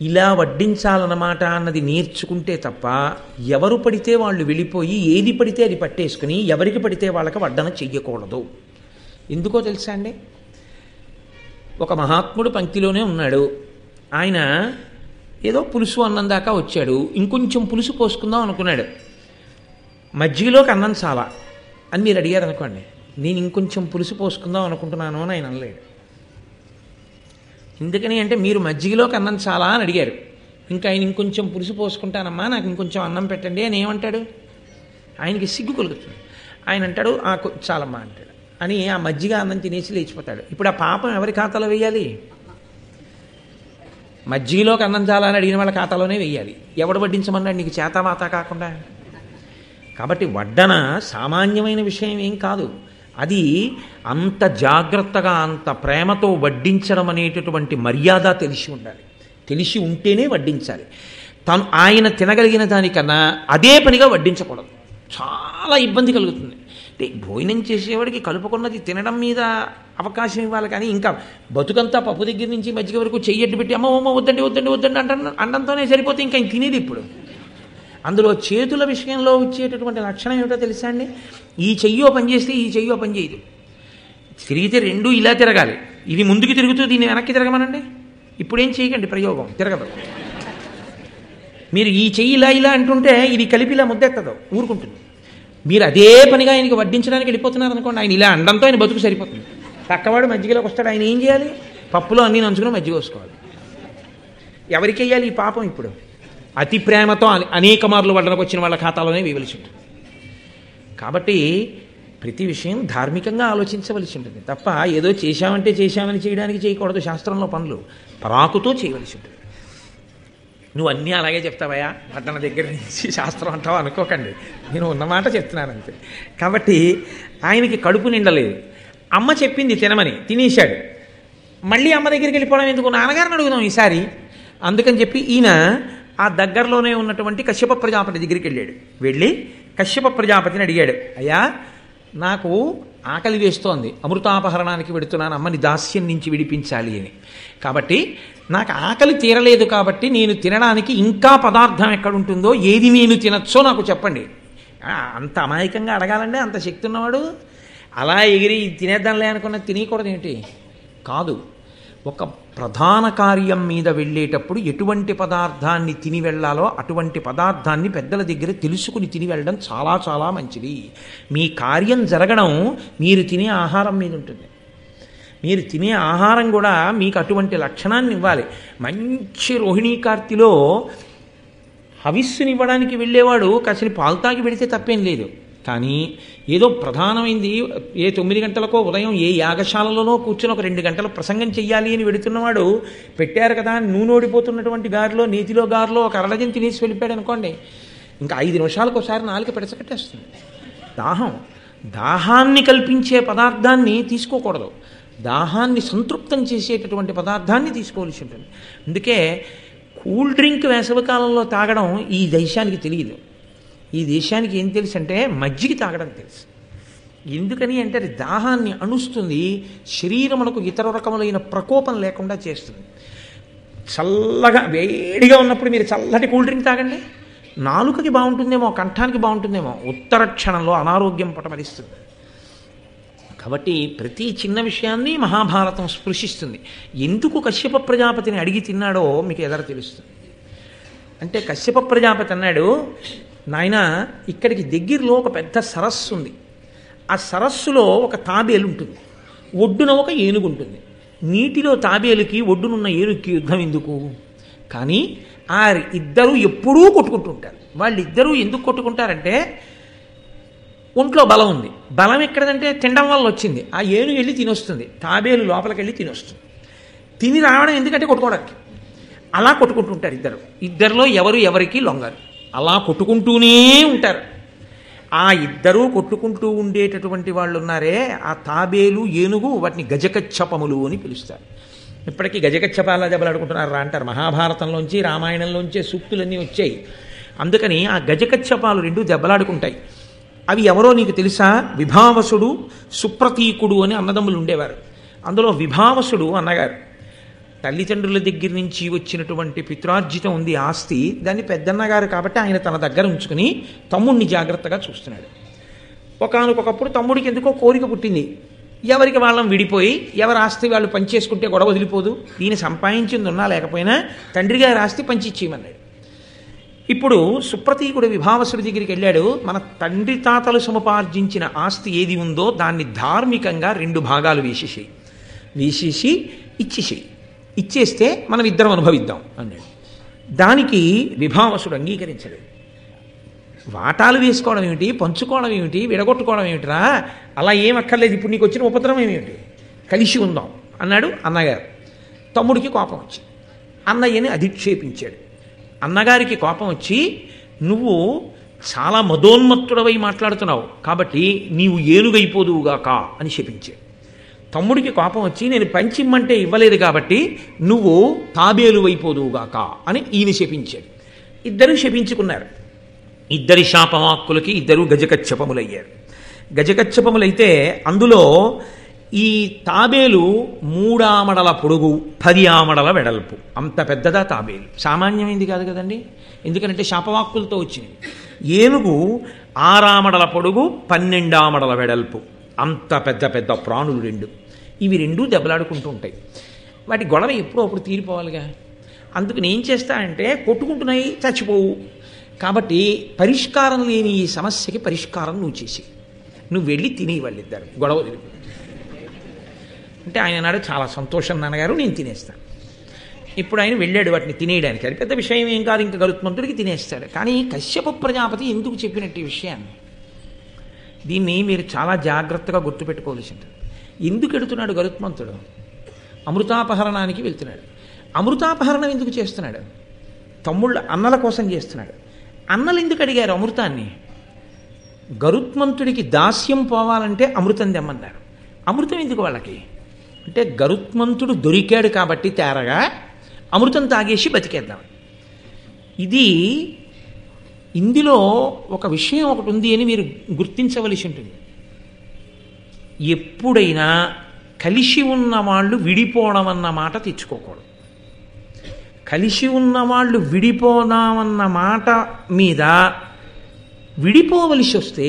ఇలా వడ్డించాలన్నమాట అన్నది నేర్చుకుంటే తప్ప ఎవరు పడితే వాళ్ళు వెళ్ళిపోయి ఏది పడితే అది పట్టేసుకుని ఎవరికి పడితే వాళ్ళకి వడ్డన చెయ్యకూడదు. ఎందుకో తెలుసా అండి? ఒక మహాత్ముడు పంక్తిలోనే ఉన్నాడు. ఆయన ఏదో పులుసు అన్నం దాకా వచ్చాడు, ఇంకొంచెం పులుసు పోసుకుందాం అనుకున్నాడు. మజ్జిగలోకి అన్నం చాలా అని మీరు అడిగారు అనుకోండి, నేను ఇంకొంచెం పులుసు పోసుకుందాం అనుకుంటున్నాను అని ఆయన అనలేడు. ఎందుకని అంటే మీరు మజ్జిగలోకి అన్నం చాలా అని అడిగారు, ఇంకా ఆయన ఇంకొంచెం పులుసు పోసుకుంటానమ్మా, నాకు ఇంకొంచెం అన్నం పెట్టండి అని ఏమంటాడు? ఆయనకి సిగ్గు కలుగుతుంది. ఆయన అంటాడు చాలమ్మా అంటాడు అని ఆ మజ్జిగ అన్నం తినేసి లేచిపోతాడు. ఇప్పుడు ఆ పాపం ఎవరి ఖాతాలో వేయాలి? మజ్జిగలోకి అన్నం చాలా అని అడిగిన వాళ్ళ ఖాతాలోనే వేయాలి. ఎవడు వడ్డించమన్నాడు నీకు చేతవాత కాకుండా? కాబట్టి వడ్డన సామాన్యమైన విషయం ఏం కాదు. అది అంత జాగ్రత్తగా అంత ప్రేమతో వడ్డించడం అనేటటువంటి మర్యాద తెలిసి ఉండాలి. తెలిసి ఉంటేనే వడ్డించాలి. ఆయన తినగలిగిన దానికన్నా అదే పనిగా వడ్డించకూడదు, చాలా ఇబ్బంది కలుగుతుంది. అంటే భోజనం చేసేవాడికి కలుపుకున్నది తినడం మీద అవకాశం ఇవ్వాలి, కానీ ఇంకా బతుకంతా పప్పు దగ్గర నుంచి మజ్జిగ వరకు చెయ్యడ్డు పెట్టి అమ్మ వద్దండి వద్దండి వద్దండి అండంతోనే సరిపోతే ఇంకా తినేది. ఇప్పుడు అందులో చేతుల విషయంలో వచ్చేటటువంటి లక్షణం ఏమిటో తెలుసా అండి? ఈ చెయ్యో పని చేస్తే ఈ చెయ్యో పని చేయదు. తిరిగితే రెండూ ఇలా తిరగాలి. ఇది ముందుకు తిరుగుతూ దీన్ని వెనక్కి తిరగమనండి, ఇప్పుడేం చేయకండి, ప్రయోగం తిరగదు. మీరు ఈ చెయ్యి ఇలా అంటుంటే ఇది కలిపి ఇలా ముద్దెత్తదు, ఊరుకుంటుంది. మీరు అదే పనిగా ఆయనకి వడ్డించడానికి వెళ్ళిపోతున్నారు అనుకోండి, ఆయన ఇలా అండంతో ఆయన బతుకు సరిపోతుంది. పక్కవాడు మజ్జిగలోకి వస్తాడు, ఆయన ఏం చేయాలి? పప్పులో అన్నీ నంచుకుని మజ్జిగ వేసుకోవాలి. ఎవరికి వేయాలి ఈ పాపం? ఇప్పుడు అతి ప్రేమతో అనేక మార్లు వడ్డనకు వచ్చిన వాళ్ళ ఖాతాలోనే వేయవలసి ఉంటుంది. కాబట్టి ప్రతి విషయం ధార్మికంగా ఆలోచించవలసి ఉంటుంది తప్ప ఏదో చేశామని చేయడానికి చేయకూడదు. శాస్త్రంలో పనులు పరాకుతో చేయవలసి ఉంటుంది. నువ్వు అన్నీ అలాగే చెప్తావయా, వడ్డన దగ్గర నుంచి శాస్త్రం అంటావా అనుకోకండి, నేను ఉన్నమాట చెప్తున్నాను అంతే. కాబట్టి ఆయనకి కడుపు నిండలేదు. అమ్మ చెప్పింది తినమని, తినేశాడు. మళ్ళీ అమ్మ దగ్గరికి వెళ్ళిపోవడం ఎందుకు? నాన్నగారిని అడుగుదాం ఈసారి అందుకని చెప్పి ఈయన ఆ దగ్గరలోనే ఉన్నటువంటి కశ్యప ప్రజాపతి దగ్గరికి వెళ్ళాడు. వెళ్ళి కశ్యప ప్రజాపతిని అడిగాడు, అయ్యా నాకు ఆకలి వేస్తోంది, అమృతాపహరణానికి వెడుతున్నాను, అమ్మని దాస్యం నుంచి విడిపించాలి అని. కాబట్టి నాకు ఆకలి తీరలేదు, కాబట్టి నేను తినడానికి ఇంకా పదార్థం ఎక్కడుంటుందో, ఏది నేను తినచ్చో నాకు చెప్పండి. అంత అమాయకంగా అడగాలంటే అంత శక్తి ఉన్నవాడు అలా ఎగిరి తినేద్దాంలే అనుకున్నది తినకూడదు ఏంటి? కాదు. ఒక ప్రధాన కార్యం మీద వెళ్ళేటప్పుడు ఎటువంటి పదార్థాన్ని తిని వెళ్ళాలో అటువంటి పదార్థాన్ని పెద్దల దగ్గర తెలుసుకుని తిని వెళ్ళడం చాలా చాలా మంచిది. మీ కార్యం జరగడం మీరు తినే ఆహారం మీద ఉంటుంది. మీరు తినే ఆహారం కూడా మీకు అటువంటి లక్షణాన్ని ఇవ్వాలి. మంచి రోహిణీ కార్తిలో హవిస్సునివ్వడానికి వెళ్ళేవాడు కాసిన పాలు తాగి వెళితే తప్పేం లేదు, కానీ ఏదో ప్రధానమైంది ఏ 9 గంటలకో ఉదయం ఏ యాగశాలలోనో కూర్చొని ఒక 2 గంటలు ప్రసంగం చెయ్యాలి అని వెడుతున్నవాడు పెట్టారు కదా నూనె ఓడిపోతున్నటువంటి గారిలో నేతిలో గారిలో ఒక అరడజన్ తినేసి వెళ్ళిపోయాడు అనుకోండి, ఇంకా 5 నిమిషాలకు ఒకసారి నాలుక పెడసకట్టేస్తుంది. దాహం. దాహాన్ని కల్పించే పదార్థాన్ని తీసుకోకూడదు, దాహాన్ని సంతృప్తం చేసేటటువంటి పదార్థాన్ని తీసుకోవాల్సి ఉంటుంది. అందుకే కూల్ డ్రింక్ వేసవికాలంలో తాగడం ఈ దేశానికి తెలియదు. ఈ దేశానికి ఏం తెలుసు అంటే మజ్జిగ తాగడం తెలుసు. ఎందుకని అంటే అది దాహాన్ని అణుస్తుంది, శరీరమునకు ఇతర రకములైన ప్రకోపం లేకుండా చేస్తుంది. చల్లగా వేడిగా ఉన్నప్పుడు మీరు చల్లటి కూల్ డ్రింక్ తాగండి, నాలుకకి బాగుంటుందేమో, కంఠానికి బాగుంటుందేమో, ఉత్తర క్షణంలో అనారోగ్యం పటమరిస్తుంది. కాబట్టి ప్రతి చిన్న విషయాన్ని మహాభారతం స్పృశిస్తుంది. ఎందుకు కశ్యప ప్రజాపతిని అడిగి తిన్నాడో మీకు ఎదర తెలుస్తుంది. అంటే కశ్యప ప్రజాపతి అన్నాడు, నాయన ఇక్కడికి దగ్గరలో ఒక పెద్ద సరస్సు ఉంది, ఆ సరస్సులో ఒక తాబేలు ఉంటుంది, ఒడ్డున ఒక ఏనుగు ఉంటుంది. నీటిలో తాబేలుకి ఒడ్డునున్న ఏనుగుకి యుద్ధం ఎందుకు? కానీ ఆ ఇద్దరూ ఎప్పుడూ కొట్టుకుంటుంటారు. వాళ్ళిద్దరూ ఎందుకు కొట్టుకుంటారంటే ఒంట్లో బలం ఉంది. బలం ఎక్కడదంటే తినడం వల్ల వచ్చింది. ఆ ఏనుగు వెళ్ళి తినొస్తుంది, తాబేలు లోపలికి వెళ్ళి తినొస్తుంది. తిని రావడం ఎందుకంటే కొట్టుకోవడానికి. అలా కొట్టుకుంటుంటారు ఇద్దరు. ఇద్దరిలో ఎవరు ఎవరికి లొంగరు, అలా కొట్టుకుంటూనే ఉంటారు. ఆ ఇద్దరూ కొట్టుకుంటూ ఉండేటటువంటి వాళ్ళు ఉన్నారే, ఆ తాబేలు ఏనుగు, వాటిని గజకచ్చపములు అని పిలుస్తారు. ఇప్పటికీ గజకచ్చపాలా దెబ్బలాడుకుంటున్నారు రా అంటారు. మహాభారతంలోంచి రామాయణంలోంచే సూక్తులన్నీ వచ్చాయి. అందుకని ఆ గజకచ్చపాలు రెండు దెబ్బలాడుకుంటాయి. అవి ఎవరో నీకు తెలుసా? విభావసుడు, సుప్రతీకుడు అని అన్నదమ్ములు ఉండేవారు. అందులో విభావసుడు అన్నగారు తల్లిదండ్రుల దగ్గర నుంచి వచ్చినటువంటి పిత్రార్జితం ఉంది, ఆస్తి. దాన్ని పెద్దన్నగారు కాబట్టి ఆయన తన దగ్గర ఉంచుకుని తమ్ముడిని జాగ్రత్తగా చూస్తున్నాడు. ఒకానొకప్పుడు తమ్ముడికి ఎందుకో కోరిక పుట్టింది, ఎవరికి వాళ్ళం విడిపోయి ఎవరి ఆస్తి వాళ్ళు పంచేసుకుంటే గొడవ వదిలిపోదు, ఈయన సంపాదించింది ఉన్నా లేకపోయినా తండ్రి గారి ఆస్తి పంచిచ్చేయమన్నాడు. ఇప్పుడు సుప్రతీకుడు విభావసుడి దగ్గరికి వెళ్ళాడు. మన తండ్రి తాతలు సముపార్జించిన ఆస్తి ఏది ఉందో దాన్ని ధార్మికంగా 2 భాగాలు వేసేసి ఇచ్చేస్తే మనం ఇద్దరం అనుభవిద్దాం అన్నాడు. దానికి విభావసుడు అంగీకరించలేదు. వాటాలు వేసుకోవడం ఏమిటి, పంచుకోవడం ఏమిటి, విడగొట్టుకోవడం ఏమిటిరా, అలా ఏం అక్కర్లేదు, ఇప్పుడు నీకు వచ్చిన ఉపద్రవం ఏమిటి, కలిసి ఉందాం అన్నాడు అన్నగారు. తమ్ముడికి కోపం వచ్చి అన్నయ్యని అధిక్షేపించాడు. అన్నగారికి కోపం వచ్చి, నువ్వు చాలా మదోన్మత్తుడవై మాట్లాడుతున్నావు కాబట్టి నీవు ఏనుగైపోదువుగాక అని శపించాడు. తమ్ముడికి కోపం వచ్చి, నేను పంచిమ్మంటే ఇవ్వలేదు కాబట్టి నువ్వు తాబేలు అయిపోదువుగాక అని ఈయన శపించాడు. ఇద్దరు శపించుకున్నారు. ఇద్దరి శాపవాక్కులకి ఇద్దరు గజకచ్చపములయ్యారు. గజకచ్చపములైతే అందులో ఈ తాబేలు 3 ఆమడల పొడుగు 10 ఆమడల వెడల్పు, అంత పెద్దదా తాబేలు, సామాన్యమైంది కాదు కదండి, ఎందుకంటే శాపవాక్కులతో వచ్చింది. ఏనుగు 6 ఆమడల పొడుగు 12 ఆమడల వెడల్పు, అంత పెద్ద పెద్ద ప్రాణులు 2. ఇవి 2 దెబ్బలాడుకుంటూ ఉంటాయి. వాటి గొడవ ఎప్పుడో అప్పుడు తీరిపోవాలిగా. అందుకు నేను చేస్తా అంటే కొట్టుకుంటున్నాయి, చచ్చిపోవు. కాబట్టి పరిష్కారం లేని ఈ సమస్యకి పరిష్కారం నువ్వు చేసి నువ్వు వెళ్ళి తినేయి వాళ్ళిద్దరు గొడవ తిరిగి అంటే ఆయన నాడు చాలా సంతోషం నాన్నగారు, నేను తినేస్తాను. ఇప్పుడు ఆయన వెళ్ళాడు వాటిని తినేయడానికి. అది పెద్ద విషయం ఏం కాదు, ఇంకా గరుత్మంతుడికి తినేస్తాడు. కానీ కశ్యప ప్రజాపతి ఎందుకు చెప్పినట్టు ఈ విషయాన్ని, దీన్ని మీరు చాలా జాగ్రత్తగా గుర్తుపెట్టుకోవాల్సి ఉంటుంది. ఎందుకు ఎడుతున్నాడు గరుత్మంతుడు? అమృతాపహరణానికి వెళ్తున్నాడు. అమృతాపహరణం ఎందుకు చేస్తున్నాడు? తమ్ముళ్ళ అన్నల కోసం చేస్తున్నాడు. అన్నలు ఎందుకు అడిగారు అమృతాన్ని? గరుత్మంతుడికి దాస్యం పోవాలంటే అమృతం తెమ్మన్నారు. అమృతం ఎందుకు వాళ్ళకి అంటే గరుత్మంతుడు దొరికాడు కాబట్టి తేరగా అమృతం తాగేసి బతికేద్దాం. ఇది ఇందులో ఒక విషయం ఒకటి ఉంది అని మీరు గుర్తించవలసి ఉంటుంది. ఎప్పుడైనా కలిసి ఉన్న వాళ్ళు విడిపోవడం అన్న మాట తెచ్చుకోకూడదు. కలిసి ఉన్నవాళ్ళు విడిపోదామన్న మాట మీద విడిపోవలసి వస్తే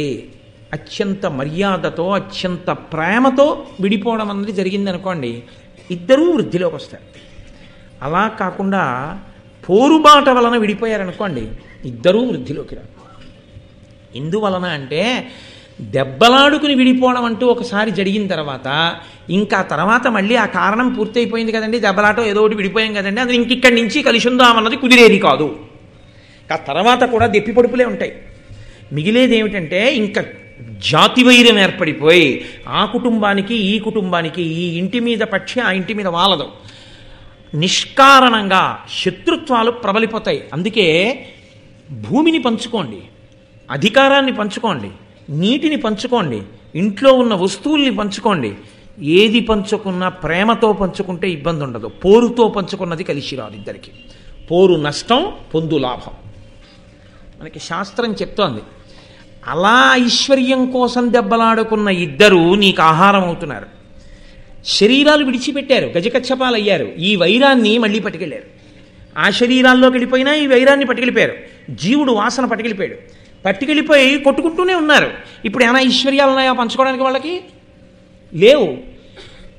అత్యంత మర్యాదతో అత్యంత ప్రేమతో విడిపోవడం అన్నది జరిగిందనుకోండి, ఇద్దరూ వృద్ధిలోకి వస్తారు. అలా కాకుండా పోరుబాట వలన విడిపోయారనుకోండి, ఇద్దరూ వృద్ధిలోకి రారు. ఎందువలన అంటే దెబ్బలాడుకుని విడిపోవడం అంటూ ఒకసారి జరిగిన తర్వాత ఇంకా తర్వాత మళ్ళీ ఆ కారణం పూర్తయిపోయింది కదండి, దెబ్బలాటో ఏదో ఒకటి విడిపోయాం కదండి, అది ఇంకిక్కడి నుంచి కలిసి ఉందామన్నది కుదిరేది కాదు. ఆ తర్వాత కూడా దెప్పి పొడుపులే ఉంటాయి. మిగిలేది ఏమిటంటే ఇంకా జాతి వైరం ఏర్పడిపోయి ఆ కుటుంబానికి ఈ కుటుంబానికి, ఈ ఇంటి మీద పక్షి ఆ ఇంటి మీద వాలదు, నిష్కారణంగా శత్రుత్వాలు ప్రబలిపోతాయి. అందుకే భూమిని పంచుకోండి, అధికారాన్ని పంచుకోండి, నీటిని పంచుకోండి, ఇంట్లో ఉన్న వస్తువుల్ని పంచుకోండి. ఏది పంచుకున్నా ప్రేమతో పంచుకుంటే ఇబ్బంది ఉండదు. పోరుతో పంచుకున్నది కలిసి రాదు ఇద్దరికి. పోరు నష్టం, పొందు లాభం. మనకి శాస్త్రం చెప్తోంది. అలా ఐశ్వర్యం కోసం దెబ్బలాడుకున్న ఇద్దరు నీకు ఆహారం అవుతున్నారు. శరీరాలు విడిచిపెట్టారు, గజకచ్చపాలు అయ్యారు. ఈ వైరాన్ని మళ్ళీ పట్టుకెళ్ళారు. ఆ శరీరాల్లోకి వెళ్ళిపోయినా ఈ వైరాన్ని పట్టుకెళ్ళిపోయారు. జీవుడు వాసన పట్టుకెళ్ళిపోయాడు. పట్టుకెళ్ళిపోయి కొట్టుకుంటూనే ఉన్నారు. ఇప్పుడు ఏమైనా ఐశ్వర్యాలు ఉన్నాయా పంచుకోవడానికి? వాళ్ళకి లేవు.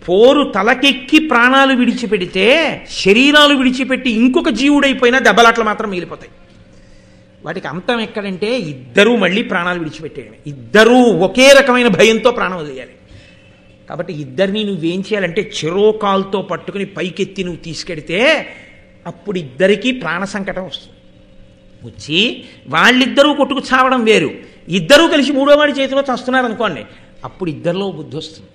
పోరు తలకెక్కి ప్రాణాలు విడిచిపెడితే, శరీరాలు విడిచిపెట్టి ఇంకొక జీవుడైపోయినా దెబ్బలాట్లు మాత్రం మిగిలిపోతాయి. వాటికి అంతం ఎక్కడంటే ఇద్దరూ మళ్ళీ ప్రాణాలు విడిచిపెట్టేయడమే. ఇద్దరూ ఒకే రకమైన భయంతో ప్రాణం వదిలేయాలి. కాబట్టి ఇద్దరిని నువ్వేం చేయాలంటే చెరోకాల్తో పట్టుకుని పైకెత్తి నువ్వు తీసుకెడితే అప్పుడు ఇద్దరికీ ప్రాణ సంకటం వస్తుంది. వచ్చి వాళ్ళిద్దరూ కొట్టుకు చావడం వేరు. ఇద్దరూ కలిసి మూడోవాడి చేతిలో చస్తున్నారు అనుకోండి, అప్పుడు ఇద్దరిలో బుద్ధి వస్తుంది.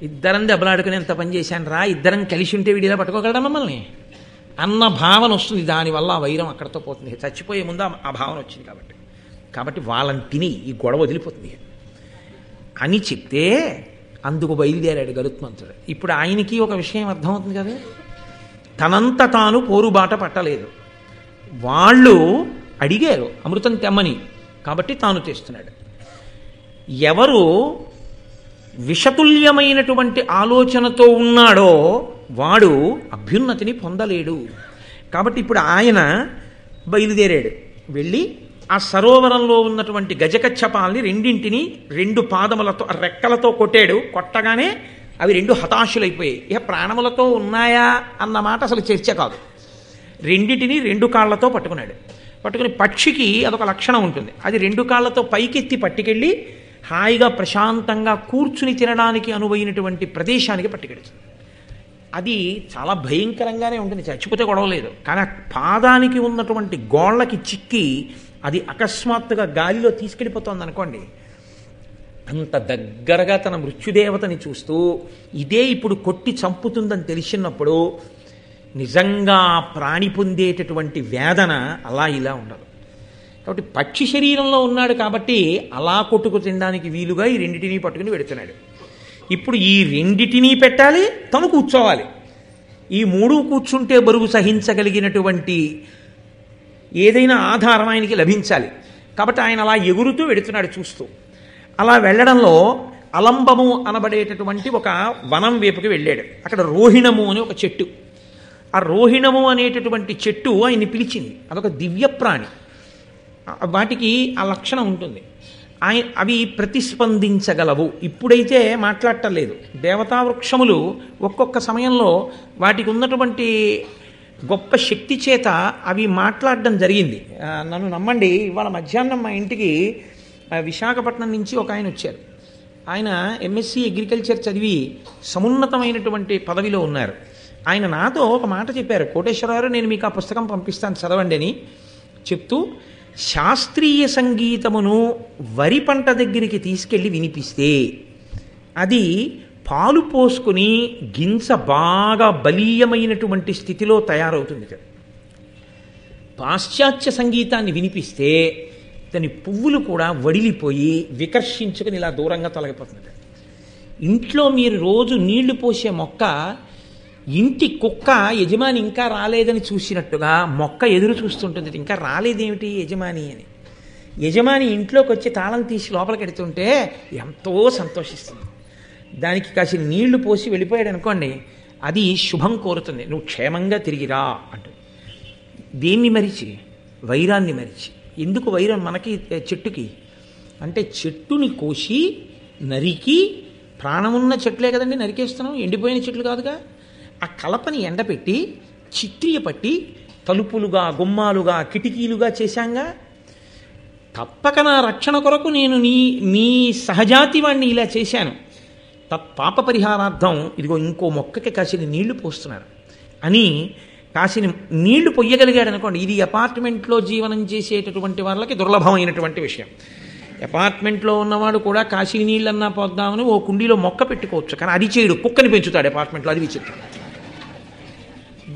ఇద్దరం దెబ్బలాడుకుని ఎంత పని చేశాను రా, ఇద్దరం కలిసి ఉంటే వీడిలా పట్టుకోగలడా మమ్మల్ని అన్న భావన వస్తుంది. దానివల్ల ఆ వైరం అక్కడితో పోతుంది. చచ్చిపోయే ముందు ఆ భావన వచ్చింది కాబట్టి వాళ్ళని తిని ఈ గొడవ వదిలిపోతుంది అని చెప్తే అందుకు బయలుదేరాడు గరుత్మంతుడు. ఇప్పుడు ఆయనకి ఒక విషయం అర్థమవుతుంది కదా, తనంత తాను పోరుబాట పట్టలేదు. వాళ్ళు అడిగారు అమృతం తెమ్మని, కాబట్టి తాను తెస్తున్నాడు. ఎవరు విషతుల్యమైనటువంటి ఆలోచనతో ఉన్నాడో వాడు అభ్యున్నతిని పొందలేడు. కాబట్టి ఇప్పుడు ఆయన బయలుదేరాడు. వెళ్ళి ఆ సరోవరంలో ఉన్నటువంటి గజకచ్చపాల్ని రెండింటిని రెండు పాదములతో రెక్కలతో కొట్టాడు. కొట్టగానే అవి రెండు హతాశులైపోయాయి. ఇక ప్రాణములతో ఉన్నాయా అన్నమాట అసలు చర్చ కాదు. రెండింటిని రెండు కాళ్లతో పట్టుకున్నాడు. పట్టుకుని పక్షికి అదొక లక్షణం ఉంటుంది. అది రెండు కాళ్లతో పైకెత్తి పట్టుకెళ్ళి హాయిగా ప్రశాంతంగా కూర్చుని తినడానికి అనువైనటువంటి ప్రదేశానికి పట్టుకెడుతుంది. అది చాలా భయంకరంగానే ఉంటుంది, చచ్చిపోతే గొడవలేదు. కానీ ఆ పాదానికి ఉన్నటువంటి గోళ్ళకి చిక్కి అది అకస్మాత్తుగా గాలిలో తీసుకెళ్ళిపోతుంది అనుకోండి. అంత దగ్గరగా తన మృత్యుదేవతని చూస్తూ ఇదే ఇప్పుడు కొట్టి చంపుతుందని తెలిసినప్పుడు నిజంగా ప్రాణి పొందేటటువంటి వేదన అలా ఇలా ఉండదు. కాబట్టి పక్షి శరీరంలో ఉన్నాడు కాబట్టి అలా కొట్టుకు తినడానికి వీలుగా ఈ రెండిటినీ పట్టుకుని పెడుతున్నాడు. ఇప్పుడు ఈ రెండిటినీ పెట్టాలి, తను కూర్చోవాలి. ఈ మూడు కూర్చుంటే బరువు సహించగలిగినటువంటి ఏదైనా ఆధారం ఆయనకి లభించాలి. కాబట్టి ఆయన అలా ఎగురుతూ వెడుతున్నాడు చూస్తూ. అలా వెళ్ళడంలో అలంబము అనబడేటటువంటి ఒక వనం వైపుకి వెళ్ళాడు. అక్కడ రోహిణము అని ఒక చెట్టు. ఆ రోహిణము అనేటటువంటి చెట్టు ఆయన్ని పిలిచింది. అదొక దివ్య ప్రాణి. వాటికి ఆ లక్షణం ఉంటుంది. అవి ప్రతిస్పందించగలవు. ఇప్పుడైతే మాట్లాడటలేదు. దేవతా వృక్షములు ఒక్కొక్క సమయంలో వాటికి ఉన్నటువంటి గొప్ప శక్తి చేత అవి మాట్లాడడం జరిగింది. నన్ను నమ్మండి, ఇవాళ మధ్యాహ్నం మా ఇంటికి విశాఖపట్నం నుంచి ఒక ఆయన వచ్చారు. ఆయన ఎంఎస్సి అగ్రికల్చర్ చదివి సమున్నతమైనటువంటి పదవిలో ఉన్నారు. ఆయన నాతో ఒక మాట చెప్పారు, కోటేశ్వరరావు నేను మీకు ఆ పుస్తకం పంపిస్తాను చదవండి అని చెప్తూ, శాస్త్రీయ సంగీతమును వరి పంట దగ్గరికి తీసుకెళ్ళి వినిపిస్తే అది పాలు పోసుకుని గింజ బాగా బలీయమైనటువంటి స్థితిలో తయారవుతుంది. పాశ్చాత్య సంగీతాన్ని వినిపిస్తే దాని పువ్వులు కూడా వడిలిపోయి వికర్షించుకుని ఇలా దూరంగా తొలగిపోతుంది. ఇంట్లో మీరు రోజు నీళ్లు పోసే మొక్క, ఇంటి కుక్క యజమాని ఇంకా రాలేదని చూసినట్టుగా మొక్క ఎదురు చూస్తుంటుంది, ఇంకా రాలేదేమిటి యజమాని అని. యజమాని ఇంట్లోకి వచ్చి తాళం తీసి లోపలికి ఎడుతుంటే ఎంతో సంతోషిస్తుంది. దానికి కాసిన నీళ్లు పోసి వెళ్ళిపోయాడు అనుకోండి, అది శుభం కోరుతుంది, నువ్వు క్షేమంగా తిరిగిరా అంటుంది. దేన్ని మరిచి? వైరాన్ని మరిచి. ఎందుకు వైరం మనకి చెట్టుకి అంటే, చెట్టుని కోసి నరికి, ప్రాణమున్న చెట్లే కదండి నరికేస్తున్నాం, ఎండిపోయిన చెట్లు కాదుగా. ఆ కలపని ఎండపెట్టి చిత్రియ పట్టి తలుపులుగా, గుమ్మాలుగా, కిటికీలుగా చేశాంగా. తప్పక నా రక్షణ కొరకు నేను నీ సహజాతి వాణ్ణి ఇలా చేశాను. పాప పరిహారార్థం ఇదిగో ఇంకో మొక్కకి కాసిన నీళ్లు పోస్తున్నారు అని కాసిన నీళ్లు పొయ్యగలిగాడు అనుకోండి. ఇది అపార్ట్మెంట్లో జీవనం చేసేటటువంటి వాళ్ళకి దుర్లభమైనటువంటి విషయం. అపార్ట్మెంట్లో ఉన్నవాడు కూడా కాశీ నీళ్ళన్నా పోద్దామని ఓ కుండీలో మొక్క పెట్టుకోవచ్చు, కానీ అది చేయడు, కుక్కని పెంచుతాడు అపార్ట్మెంట్లో. అది విచిత్రం.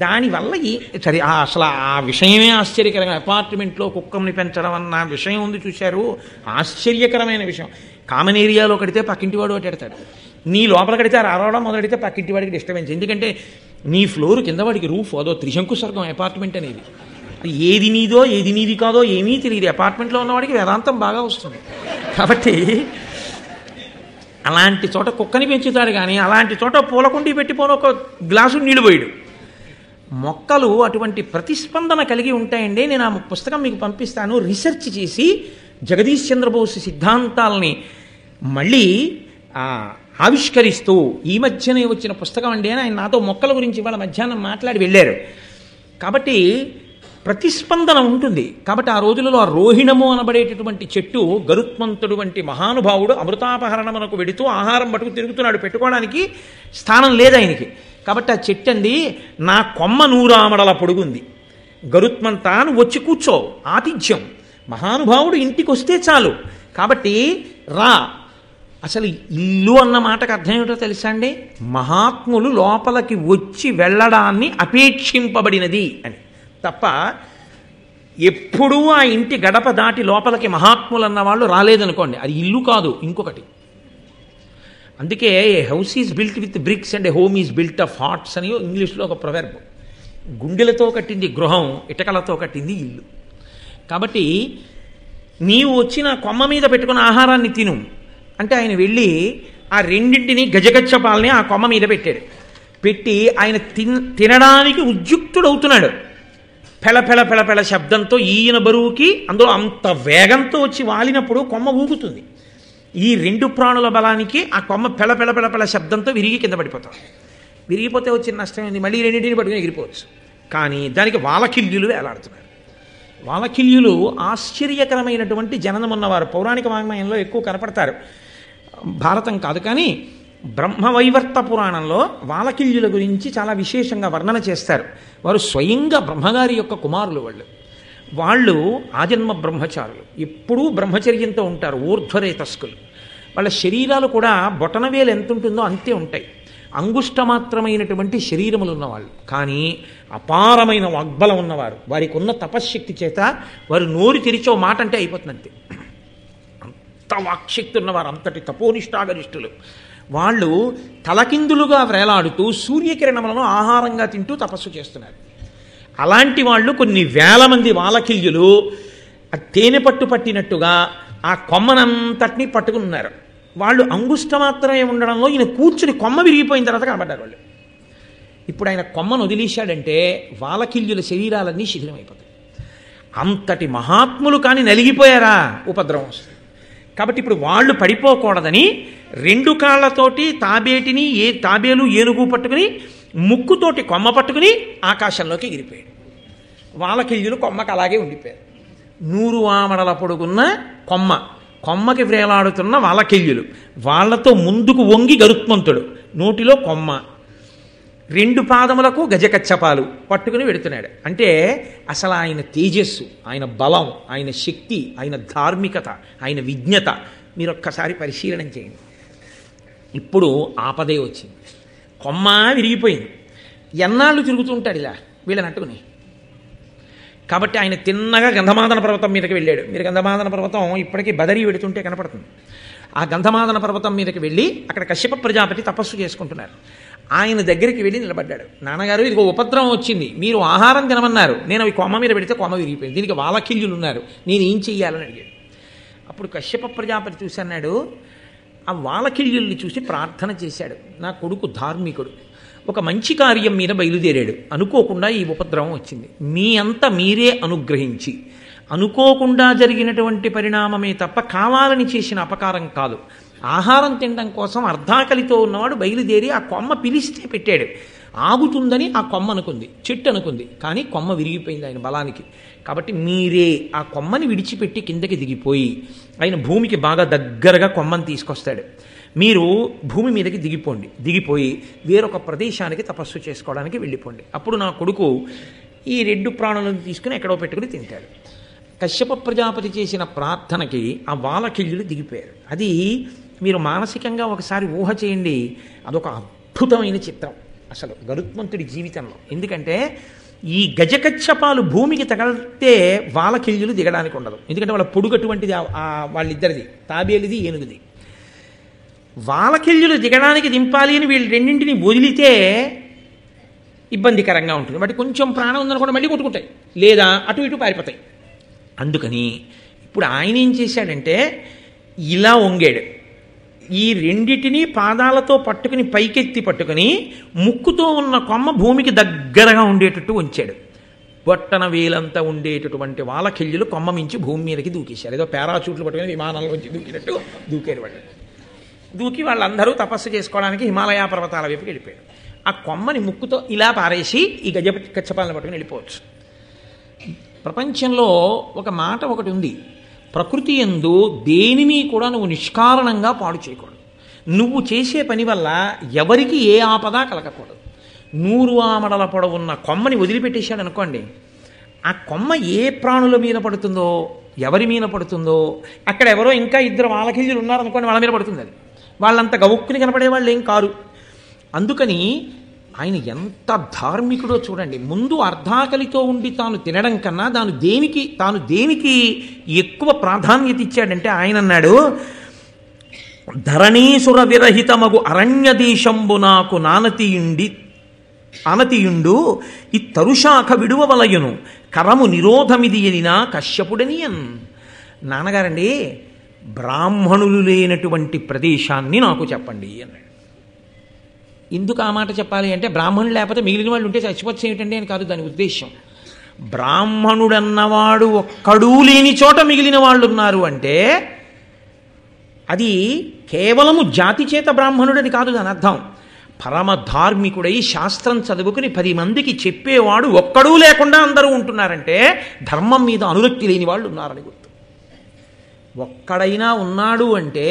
దానివల్ల సరే అసలు ఆ విషయమే ఆశ్చర్యకరంగా, అపార్ట్మెంట్లో కుక్కల్ని పెంచడం అన్న విషయం ఉంది చూశారు, ఆశ్చర్యకరమైన విషయం. కామన్ ఏరియాలో కడితే పక్కింటి వాడు ఎడతాడు, నీ లోపల కడితే అరవడం మొదలెడితే పక్కింటి వాడికి డిస్టర్బెన్స్. ఎందుకంటే నీ ఫ్లోర్ కింద వాడికి రూఫ్, అదో త్రిశంకు స్వర్గం అపార్ట్మెంట్ అనేది. ఏది నీదో ఏది నీది కాదో ఏమీ తెలియదు. అపార్ట్మెంట్లో ఉన్నవాడికి వేదాంతం బాగా వస్తుంది. కాబట్టి అలాంటి చోట కుక్కని పెంచుతాడు, కానీ అలాంటి చోట పూలకుండి పెట్టిపోను ఒక గ్లాసు నీళ్ళు పోయాడు. మొక్కలు అటువంటి ప్రతిస్పందన కలిగి ఉంటాయండి. నేను ఆ పుస్తకం మీకు పంపిస్తాను. రీసెర్చ్ చేసి జగదీష్ చంద్రబోస్ సిద్ధాంతాలని మళ్ళీ ఆవిష్కరిస్తూ ఈ మధ్యనే వచ్చిన పుస్తకం అండి అని ఆయన నాతో మొక్కల గురించి ఇవాళ మధ్యాహ్నం మాట్లాడి వెళ్ళారు. కాబట్టి ప్రతిస్పందన ఉంటుంది. కాబట్టి ఆ రోజులలో ఆ రోహిణము అనబడేటటువంటి చెట్టు, గరుత్మంతుడు వంటి మహానుభావుడు అమృతాపహరణమునకు వెడుతూ ఆహారం పట్టుకు తిరుగుతున్నాడు, పెట్టుకోవడానికి స్థానం లేదు ఆయనకి. కాబట్టి ఆ చెట్టు అండి, నా కొమ్మ 100 ఆమడల పొడుగుంది, గరుత్మంతా నువ్వు వచ్చి కూర్చో, ఆతిథ్యం, మహానుభావుడు ఇంటికి వస్తే చాలు, కాబట్టి రా. అసలు ఇల్లు అన్న మాటకు అర్థం ఏమిటో తెలుసా అండి? మహాత్ములు లోపలికి వచ్చి వెళ్ళడాన్ని అపేక్షింపబడినది అని తప్ప, ఎప్పుడూ ఆ ఇంటి గడప దాటి లోపలికి మహాత్ములు అన్న వాళ్ళు రాలేదనుకోండి, అది ఇల్లు కాదు, ఇంకొకటి. అందుకే a house is built with bricks and a home is built of hearts అని ఇంగ్లీష్లో ఒక ప్రొవెర్బ్. గుండెలతో కట్టింది గృహం, ఇటకలతో కట్టింది ఇల్లు. కాబట్టి నీవు వచ్చిన కొమ్మ మీద పెట్టుకున్న ఆహారాన్ని తిను అంటే ఆయన వెళ్ళి ఆ రెండింటిని గజగచ్చపాలని ఆ కొమ్మ మీద పెట్టాడు. పెట్టి ఆయన తినడానికి ఉద్యుక్తుడవుతున్నాడు. పెళ పెళ పెళ శబ్దంతో ఈయన బరువుకి అందులో అంత వేగంతో వచ్చి వాలినప్పుడు కొమ్మ ఊగుతుంది. ఈ 2 ప్రాణుల బలానికి ఆ కొమ్మ పెళ పెళ పెళ పెళ శబ్దంతో విరిగి కింద పడిపోతాం. విరిగిపోతే వచ్చిన నష్టం ఏంది? మళ్ళీ రెండింటిని పట్టుకుని ఎగిరిపోవచ్చు. కానీ దానికి వాలకిల్యులు వేలాడుతున్నారు. వాలకిల్యులు ఆశ్చర్యకరమైనటువంటి జననం ఉన్నవారు. పౌరాణిక వాంగ్మయంలో ఎక్కువ కనపడతారు, భారతం కాదు. కానీ బ్రహ్మవైవర్త పురాణంలో వాలకిల్యుల గురించి చాలా విశేషంగా వర్ణన చేస్తారు. వారు స్వయంగా బ్రహ్మగారి యొక్క కుమారులు. వాళ్ళు ఆజన్మ బ్రహ్మచారులు, ఎప్పుడూ బ్రహ్మచర్యంతో ఉంటారు, ఊర్ధ్వరేతస్కులు. వాళ్ళ శరీరాలు కూడా బొటనవేలు ఎంత ఉంటుందో అంతే ఉంటాయి. అంగుష్టమాత్రమైనటువంటి శరీరములు ఉన్నవాళ్ళు, కానీ అపారమైన వాగ్బలం ఉన్నవారు. వారికి ఉన్న తపశ్శక్తి చేత వారు నోరు తెరిచో మాట అంటే అయిపోతుంది అంతే. అంత వాక్శక్తి ఉన్నవారు, అంతటి తపోనిష్టాగరిష్ఠులు. వాళ్ళు తలకిందులుగా వేలాడుతూ సూర్యకిరణములను ఆహారంగా తింటూ తపస్సు చేస్తున్నారు. అలాంటి వాళ్ళు కొన్ని వేల మంది వాలకిల్యులు తేనె పట్టు పట్టినట్టుగా ఆ కొమ్మనంతటినీ పట్టుకుని ఉన్నారు. వాళ్ళు అంగుష్ట మాత్రమే ఉండడంలో ఈయన కూర్చుని కొమ్మ విరిగిపోయిన తర్వాత కనబడ్డారు వాళ్ళు. ఇప్పుడు ఆయన కొమ్మను వదిలేశాడంటే వాలకిల్యుల శరీరాలన్నీ శిథిలమైపోతాయి. అంతటి మహాత్ములు కానీ నలిగిపోయారా, ఉపద్రవం వస్తుంది. కాబట్టి ఇప్పుడు వాళ్ళు పడిపోకూడదని 2 కాళ్లతోటి తాబేలు ఏనుగు పట్టుకుని ముక్కుతోటి కొమ్మ పట్టుకుని ఆకాశంలోకి ఎగిరిపోయాడు. వాలకిల్యులు కొమ్మకి అలాగే ఉండిపోయారు. 100 ఆమడల పొడుగున్న కొమ్మకి వ్రేలాడుతున్న వాలకిల్యులు, వాళ్లతో ముందుకు వంగి గరుత్మంతుడు, నోటిలో కొమ్మ, 2 పాదములకు గజకచ్చపాలు పట్టుకుని వెడుతున్నాడు. అంటే అసలు ఆయన తేజస్సు, ఆయన బలం, ఆయన శక్తి, ఆయన ధార్మికత, ఆయన విజ్ఞత మీరు ఒక్కసారి పరిశీలన చేయండి. ఇప్పుడు ఆపదే వచ్చింది, కొమ్మ విరిగిపోయింది. ఎన్నాళ్ళు తిరుగుతుంటాడు ఇలా వీళ్ళని అట్టుకుని. కాబట్టి ఆయన తిన్నగా గంధమాదన పర్వతం మీదకి వెళ్ళాడు. మీరు గంధమాదన పర్వతం ఇప్పటికీ బదరీ వెడుతుంటే కనపడుతుంది. ఆ గంధమాదన పర్వతం మీదకి వెళ్ళి అక్కడ కశ్యప ప్రజాపతి తపస్సు చేసుకుంటున్నారు. ఆయన దగ్గరికి వెళ్ళి నిలబడ్డాడు. నాన్నగారు, ఇదిగో ఉపద్రవం వచ్చింది, మీరు ఆహారం తినమన్నారు, నేను అవి కొమ్మ మీద పెడితే కొమ్మ విరిగిపోయింది, దీనికి వాలకిల్యులు ఉన్నారు, నేను ఏం చెయ్యాలని అడిగాడు. అప్పుడు కశ్యప ప్రజాపతి చూసి అన్నాడు, ఆ వాలకిల్యుల్ని చూసి ప్రార్థన చేశాడు. నా కొడుకు ధార్మికుడు, ఒక మంచి కార్యం మీద బయలుదేరాడు, అనుకోకుండా ఈ ఉపద్రవం వచ్చింది, మీ అంత మీరే అనుగ్రహించి, అనుకోకుండా జరిగినటువంటి పరిణామమే తప్ప కావాలని చేసిన అపకారం కాదు. ఆహారం తినడం కోసం అర్ధాకలితో ఉన్నవాడు బయలుదేరి ఆ కొమ్మ పిలిస్తే పెట్టాడు. ఆగుతుందని ఆ కొమ్మ అనుకుంది, చెట్టు అనుకుంది, కానీ కొమ్మ విరిగిపోయింది ఆయన బలానికి. కాబట్టి మీరే ఆ కొమ్మని విడిచిపెట్టి కిందకి దిగిపోయి, ఆయన భూమికి బాగా దగ్గరగా కొమ్మని తీసుకొస్తాడు, మీరు భూమి మీదకి దిగిపోయి వేరొక ప్రదేశానికి తపస్సు చేసుకోవడానికి వెళ్ళిపోండి. అప్పుడు నా కొడుకు ఈ 2 ప్రాణులను తీసుకుని ఎక్కడో పెట్టుకుని తింటాడు. కశ్యప ప్రజాపతి చేసిన ప్రార్థనకి ఆ వాలకిల్యులు దిగిపోయారు. అది మీరు మానసికంగా ఒకసారి ఊహ చేయండి, అదొక అద్భుతమైన చిత్రం. అసలు గరుత్మంతుడి జీవితంలో. ఎందుకంటే ఈ గజకచ్చపాలు భూమికి తగలితే వాలకిల్యులు దిగడానికి ఉండదు. ఎందుకంటే వాళ్ళ పొడుగు అటువంటిది, వాళ్ళిద్దరిది, తాబేలిది ఏనుగుది. వాలకిల్యులు దిగడానికి దింపాలి అని వీళ్ళు రెండింటిని వదిలితే ఇబ్బందికరంగా ఉంటుంది. వాటి కొంచెం ప్రాణం ఉందనుకోండి మళ్ళీ కొట్టుకుంటాయి, లేదా అటు ఇటు పారిపోతాయి. అందుకని ఇప్పుడు ఆయన ఏం చేశాడంటే ఇలా వంగాడు, ఈ రెండిటిని పాదాలతో పట్టుకుని పైకెత్తి పట్టుకుని ముక్కుతో ఉన్న కొమ్మ భూమికి దగ్గరగా ఉండేటట్టు ఉంచాడు. బొట్టన వేలంతా ఉండేటటువంటి వాలకిల్యులు కొమ్మ మించి భూమి మీదకి దూకేశారు. ఏదో పారాచూట్లు పట్టుకుని విమానంలోంచి దూకినట్టు దూకారు వాళ్ళు. దూకి వాళ్ళందరూ తపస్సు చేసుకోవడానికి హిమాలయ పర్వతాల వైపుకి వెళ్ళిపోయాడు. ఆ కొమ్మని ముక్కుతో ఇలా పారేసి ఈ గజకచ్చపాలను పట్టుకుని వెళ్ళిపోవచ్చు. ప్రపంచంలో ఒక మాట ఒకటి ఉంది, ప్రకృతి యందు దేనిని కూడా నువ్వు నిష్కారణంగా పాడు చేయకూడదు. నువ్వు చేసే పని వల్ల ఎవరికి ఏ ఆపద కలగకూడదు. 100 ఆమడల పొడవున్న కొమ్మని వదిలిపెట్టేశాడు అనుకోండి, ఆ కొమ్మ ఏ ప్రాణుల మీద పడుతుందో, ఎవరి మీద పడుతుందో, అక్కడ ఎవరో ఇంకా 2 వాలకిల్యులు ఉన్నారనుకోండి, వాళ్ళ మీద పడుతుంది. అది వాళ్ళంత గవుక్కుని కనపడే వాళ్ళు ఏం కారు. అందుకని ఆయన ఎంత ధార్మికుడో చూడండి. ముందు అర్ధాకలితో ఉండి తాను తినడం కన్నా తాను దేనికి ఎక్కువ ప్రాధాన్యత ఇచ్చాడంటే ఆయన అన్నాడు, ధరణీసుర విరహితమగు అరణ్య దేశంబు నాకు ఆనతియుండు ఈ తరుశాఖ విడువవలయును కరము నిరోధమిది ఎనినా కశ్యపుడనియన్. నాన్నగారండి, బ్రాహ్మణులు లేనటువంటి ప్రదేశాన్ని నాకు చెప్పండి అన్నాడు. ఎందుకు ఆ మాట చెప్పాలి అంటే, బ్రాహ్మణులు లేకపోతే మిగిలిన వాళ్ళు ఉంటే చచ్చిపోవచ్చు ఏమిటండి అని కాదు దాని ఉద్దేశం. బ్రాహ్మణుడన్నవాడు ఒక్కడూ లేని చోట మిగిలిన వాళ్ళు ఉన్నారు అంటే అది కేవలము జాతి చేత బ్రాహ్మణుడని కాదు దాని అర్థం. పరమ ధార్మికుడై శాస్త్రం చదువుకుని 10 మందికి చెప్పేవాడు ఒక్కడూ లేకుండా అందరూ ఉంటున్నారంటే ధర్మం మీద అనురక్తి లేని వాళ్ళు ఉన్నారని గుర్తు. ఒక్కడైనా ఉన్నాడు అంటే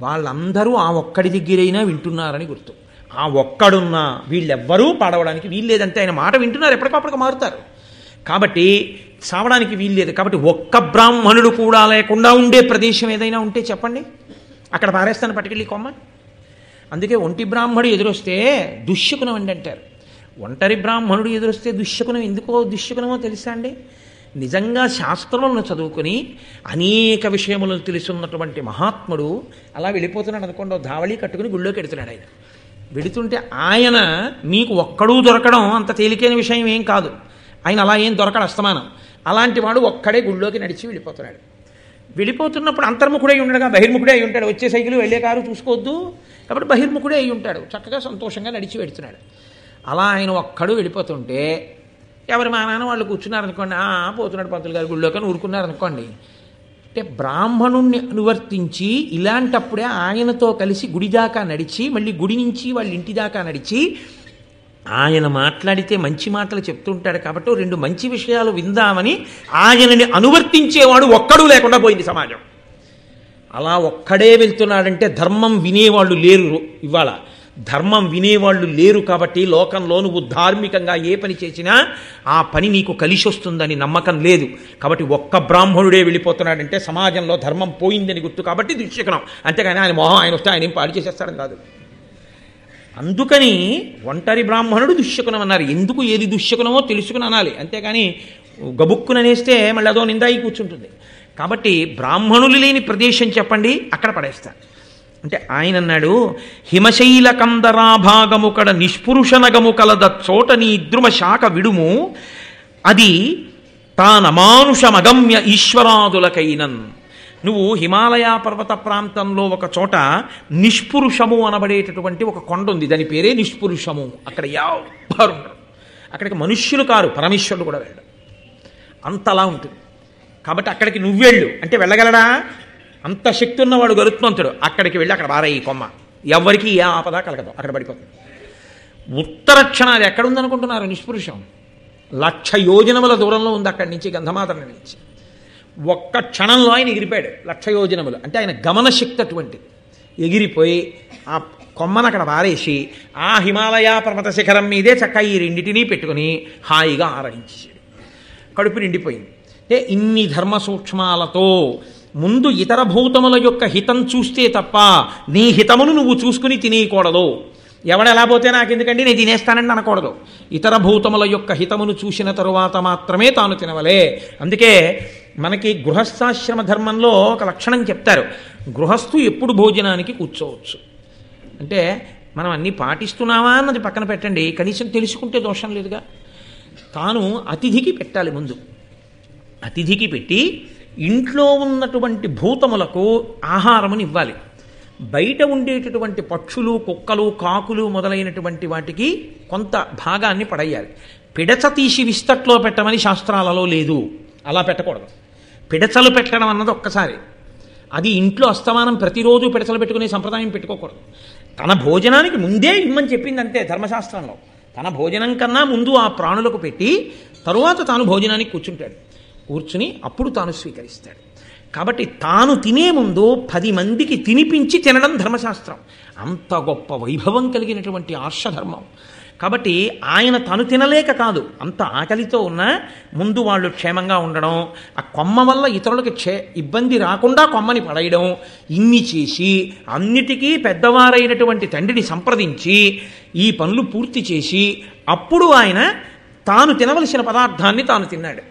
వాళ్ళందరూ ఆ ఒక్కడి దగ్గరైనా వింటున్నారని గుర్తు. ఆ ఒక్కడున్నా వీళ్ళెవ్వరూ పాడవడానికి వీల్లేదంటే ఆయన మాట వింటున్నారు, ఎప్పటికప్పటికి మారుతారు. కాబట్టి చావడానికి వీల్లేదు. కాబట్టి ఒక్క బ్రాహ్మణుడు కూడా లేకుండా ఉండే ప్రదేశం ఏదైనా ఉంటే చెప్పండి, అక్కడ పారేస్తాను పట్టుకెళ్ళి కొమ్మ. అందుకే ఒంటి బ్రాహ్మణుడు ఎదురొస్తే దుశ్శకునం అండి అంటారు. ఒంటరి బ్రాహ్మణుడు ఎదురొస్తే దుశ్శకునం ఎందుకో దుశ్శకునమో తెలుసా అండి? నిజంగా శాస్త్రములను చదువుకుని అనేక విషయములను తెలుసున్నటువంటి మహాత్ముడు అలా వెళ్ళిపోతున్నాడు అనుకోండి, ధావళి కట్టుకుని గుళ్ళోకి వెడుతున్నాడు. ఆయన వెడుతుంటే ఆయన మీకు ఒక్కడూ దొరకడం అంత తేలికైన విషయం ఏం కాదు. ఆయన అలా ఏం దొరకడు అస్తమానం. అలాంటి వాడు ఒక్కడే గుళ్ళోకి నడిచి వెళ్ళిపోతున్నాడు. వెళ్ళిపోతున్నప్పుడు అంతర్ముఖుడై ఉండగా బహిర్ముఖుడే అయి ఉంటాడు. వచ్చే సైకిల్ వెళ్ళే కారు చూసుకోవద్దు కాబట్టి బహిర్ముఖుడే అయి ఉంటాడు. చక్కగా సంతోషంగా నడిచి వెడుతున్నాడు. అలా ఆయన ఒక్కడు వెళ్ళిపోతుంటే ఎవరి మా నాన్న వాళ్ళు కూర్చున్నారనుకోండి, పోతున్నాడు పంతులు గారు గుళ్ళోకి అని ఊరుకున్నారనుకోండి. అంటే బ్రాహ్మణుణ్ణి అనువర్తించి ఇలాంటప్పుడే ఆయనతో కలిసి గుడి దాకా నడిచి మళ్ళీ గుడి నుంచి వాళ్ళ ఇంటి దాకా నడిచి ఆయన మాట్లాడితే మంచి మాటలు చెప్తుంటాడు కాబట్టి 2 మంచి విషయాలు విందామని ఆయనని అనువర్తించేవాడు ఒక్కడూ లేకుండా పోయింది సమాజం. అలా ఒక్కడే వెళ్తున్నాడంటే ధర్మం వినేవాళ్ళు లేరు. ఇవాళ ధర్మం వినేవాళ్ళు లేరు కాబట్టి లోకంలో నువ్వు ధార్మికంగా ఏ పని చేసినా ఆ పని నీకు కలిసి వస్తుందని నమ్మకం లేదు. కాబట్టి ఒక్క బ్రాహ్మణుడే వెళ్ళిపోతున్నాడంటే సమాజంలో ధర్మం పోయిందని గుర్తు. కాబట్టి దుశ్శకునం, అంతేగాని ఆయన మొహం ఆయన వస్తే ఆయన ఏం పాడు చేసేస్తాడని కాదు. అందుకని ఒంటరి బ్రాహ్మణుడు దుశ్శకునం అన్నారు. ఎందుకు ఏది దుశ్శకునమో తెలుసుకుని అనాలి, అంతేగాని గబుక్కుననేస్తే మళ్ళీ అదో నిందాయి కూర్చుంటుంది. కాబట్టి బ్రాహ్మణులు లేని ప్రదేశం చెప్పండి, అక్కడ పడేస్తారు. అంటే ఆయన అన్నాడు, హిమశైల కందరాభాగము కడ నిష్పురుషనగము కలద చోట నీ ద్రుమ శాఖ విడుము అది తానమానుషమగమ్య ఈశ్వరాదులకైనన్. నువ్వు హిమాలయ పర్వత ప్రాంతంలో ఒక చోట నిష్పురుషము అనబడేటటువంటి ఒక కొండ ఉంది, దాని పేరే నిష్పురుషము. అక్కడ ఎవ్వరు ఉండరు, అక్కడికి మనుష్యులు కారు, పరమేశ్వరుడు కూడా వెళ్ళడు, అంతలా ఉంటుంది. కాబట్టి అక్కడికి నువ్వెళ్ళు అంటే వెళ్ళగలడా? అంత శక్తి ఉన్నవాడు గరుత్మంతుడు. అక్కడికి వెళ్ళి అక్కడ బారయ్యి కొమ్మ, ఎవరికి ఏ ఆపద కలగదు, అక్కడ పడిపోతుంది. ఉత్తర క్షణాది ఎక్కడుందనుకుంటున్నారు? నిష్పురుషం 1,00,000 యోజనముల దూరంలో ఉంది అక్కడి నుంచి, గంధమాతన నుంచి. ఒక్క క్షణంలో ఆయన ఎగిరిపోయాడు 1,00,000 యోజనములు. అంటే ఆయన గమనశక్తి అటువంటిది. ఎగిరిపోయి ఆ కొమ్మను అక్కడ పారేసి ఆ హిమాలయ పర్వత శిఖరం మీదే చక్కగా ఈ రెండింటినీ పెట్టుకుని హాయిగా ఆరడించేసాడు. కడుపు నిండిపోయింది. అంటే ఇన్ని ధర్మ సూక్ష్మాలతో ముందు ఇతర భూతముల యొక్క హితం చూస్తే తప్ప నీ హితమును నువ్వు చూసుకుని తినేయకూడదు. ఎవడెలా పోతే నాకు ఎందుకండి నేను తినేస్తానండి అనకూడదు. ఇతర భూతముల యొక్క హితమును చూసిన తరువాత మాత్రమే తాను తినవలే. అందుకే మనకి గృహస్థాశ్రమ ధర్మంలో ఒక లక్షణం చెప్తారు. గృహస్థు ఎప్పుడు భోజనానికి కూర్చోవచ్చు అంటే, మనం అన్నీ పాటిస్తున్నావా అన్నది పక్కన పెట్టండి, కనీసం తెలుసుకుంటే దోషం లేదుగా. తాను అతిథికి పెట్టాలి ముందు. అతిథికి పెట్టి ఇంట్లో ఉన్నటువంటి భూతములకు ఆహారముని ఇవ్వాలి. బయట ఉండేటటువంటి పక్షులు, కుక్కలు, కాకులు మొదలైనటువంటి వాటికి కొంత భాగాన్ని పడేయాలి. పిడచ తీసి విస్తట్లో పెట్టమని శాస్త్రాలలో లేదు, అలా పెట్టకూడదు. పిడచలు పెట్టడం అన్నది ఒక్కసారి, అది ఇంట్లో అస్తమానం ప్రతిరోజు పిడచలు పెట్టుకునే సంప్రదాయం పెట్టుకోకూడదు. తన భోజనానికి ముందే ఇమ్మని చెప్పింది అంతే ధర్మశాస్త్రంలో. తన భోజనం కన్నా ముందు ఆ ప్రాణులకు పెట్టి తరువాత తాను భోజనానికి కూర్చుంటాడు. కూర్చుని అప్పుడు తాను స్వీకరిస్తాడు. కాబట్టి తాను తినే ముందు 10 మందికి తినిపించి తినడం ధర్మశాస్త్రం. అంత గొప్ప వైభవం కలిగినటువంటి ఆర్షధర్మం. కాబట్టి ఆయన తను తినలేక కాదు, అంత ఆకలితో ఉన్నా ముందు వాళ్ళు క్షేమంగా ఉండడం, ఆ కొమ్మ వల్ల ఇతరులకి ఇబ్బంది రాకుండా కొమ్మని పడేయడం, ఇన్ని చేసి అన్నిటికీ పెద్దవారైనటువంటి తండ్రిని సంప్రదించి ఈ పనులు పూర్తి చేసి అప్పుడు ఆయన తాను తినవలసిన పదార్థాన్ని తాను తిన్నాడు.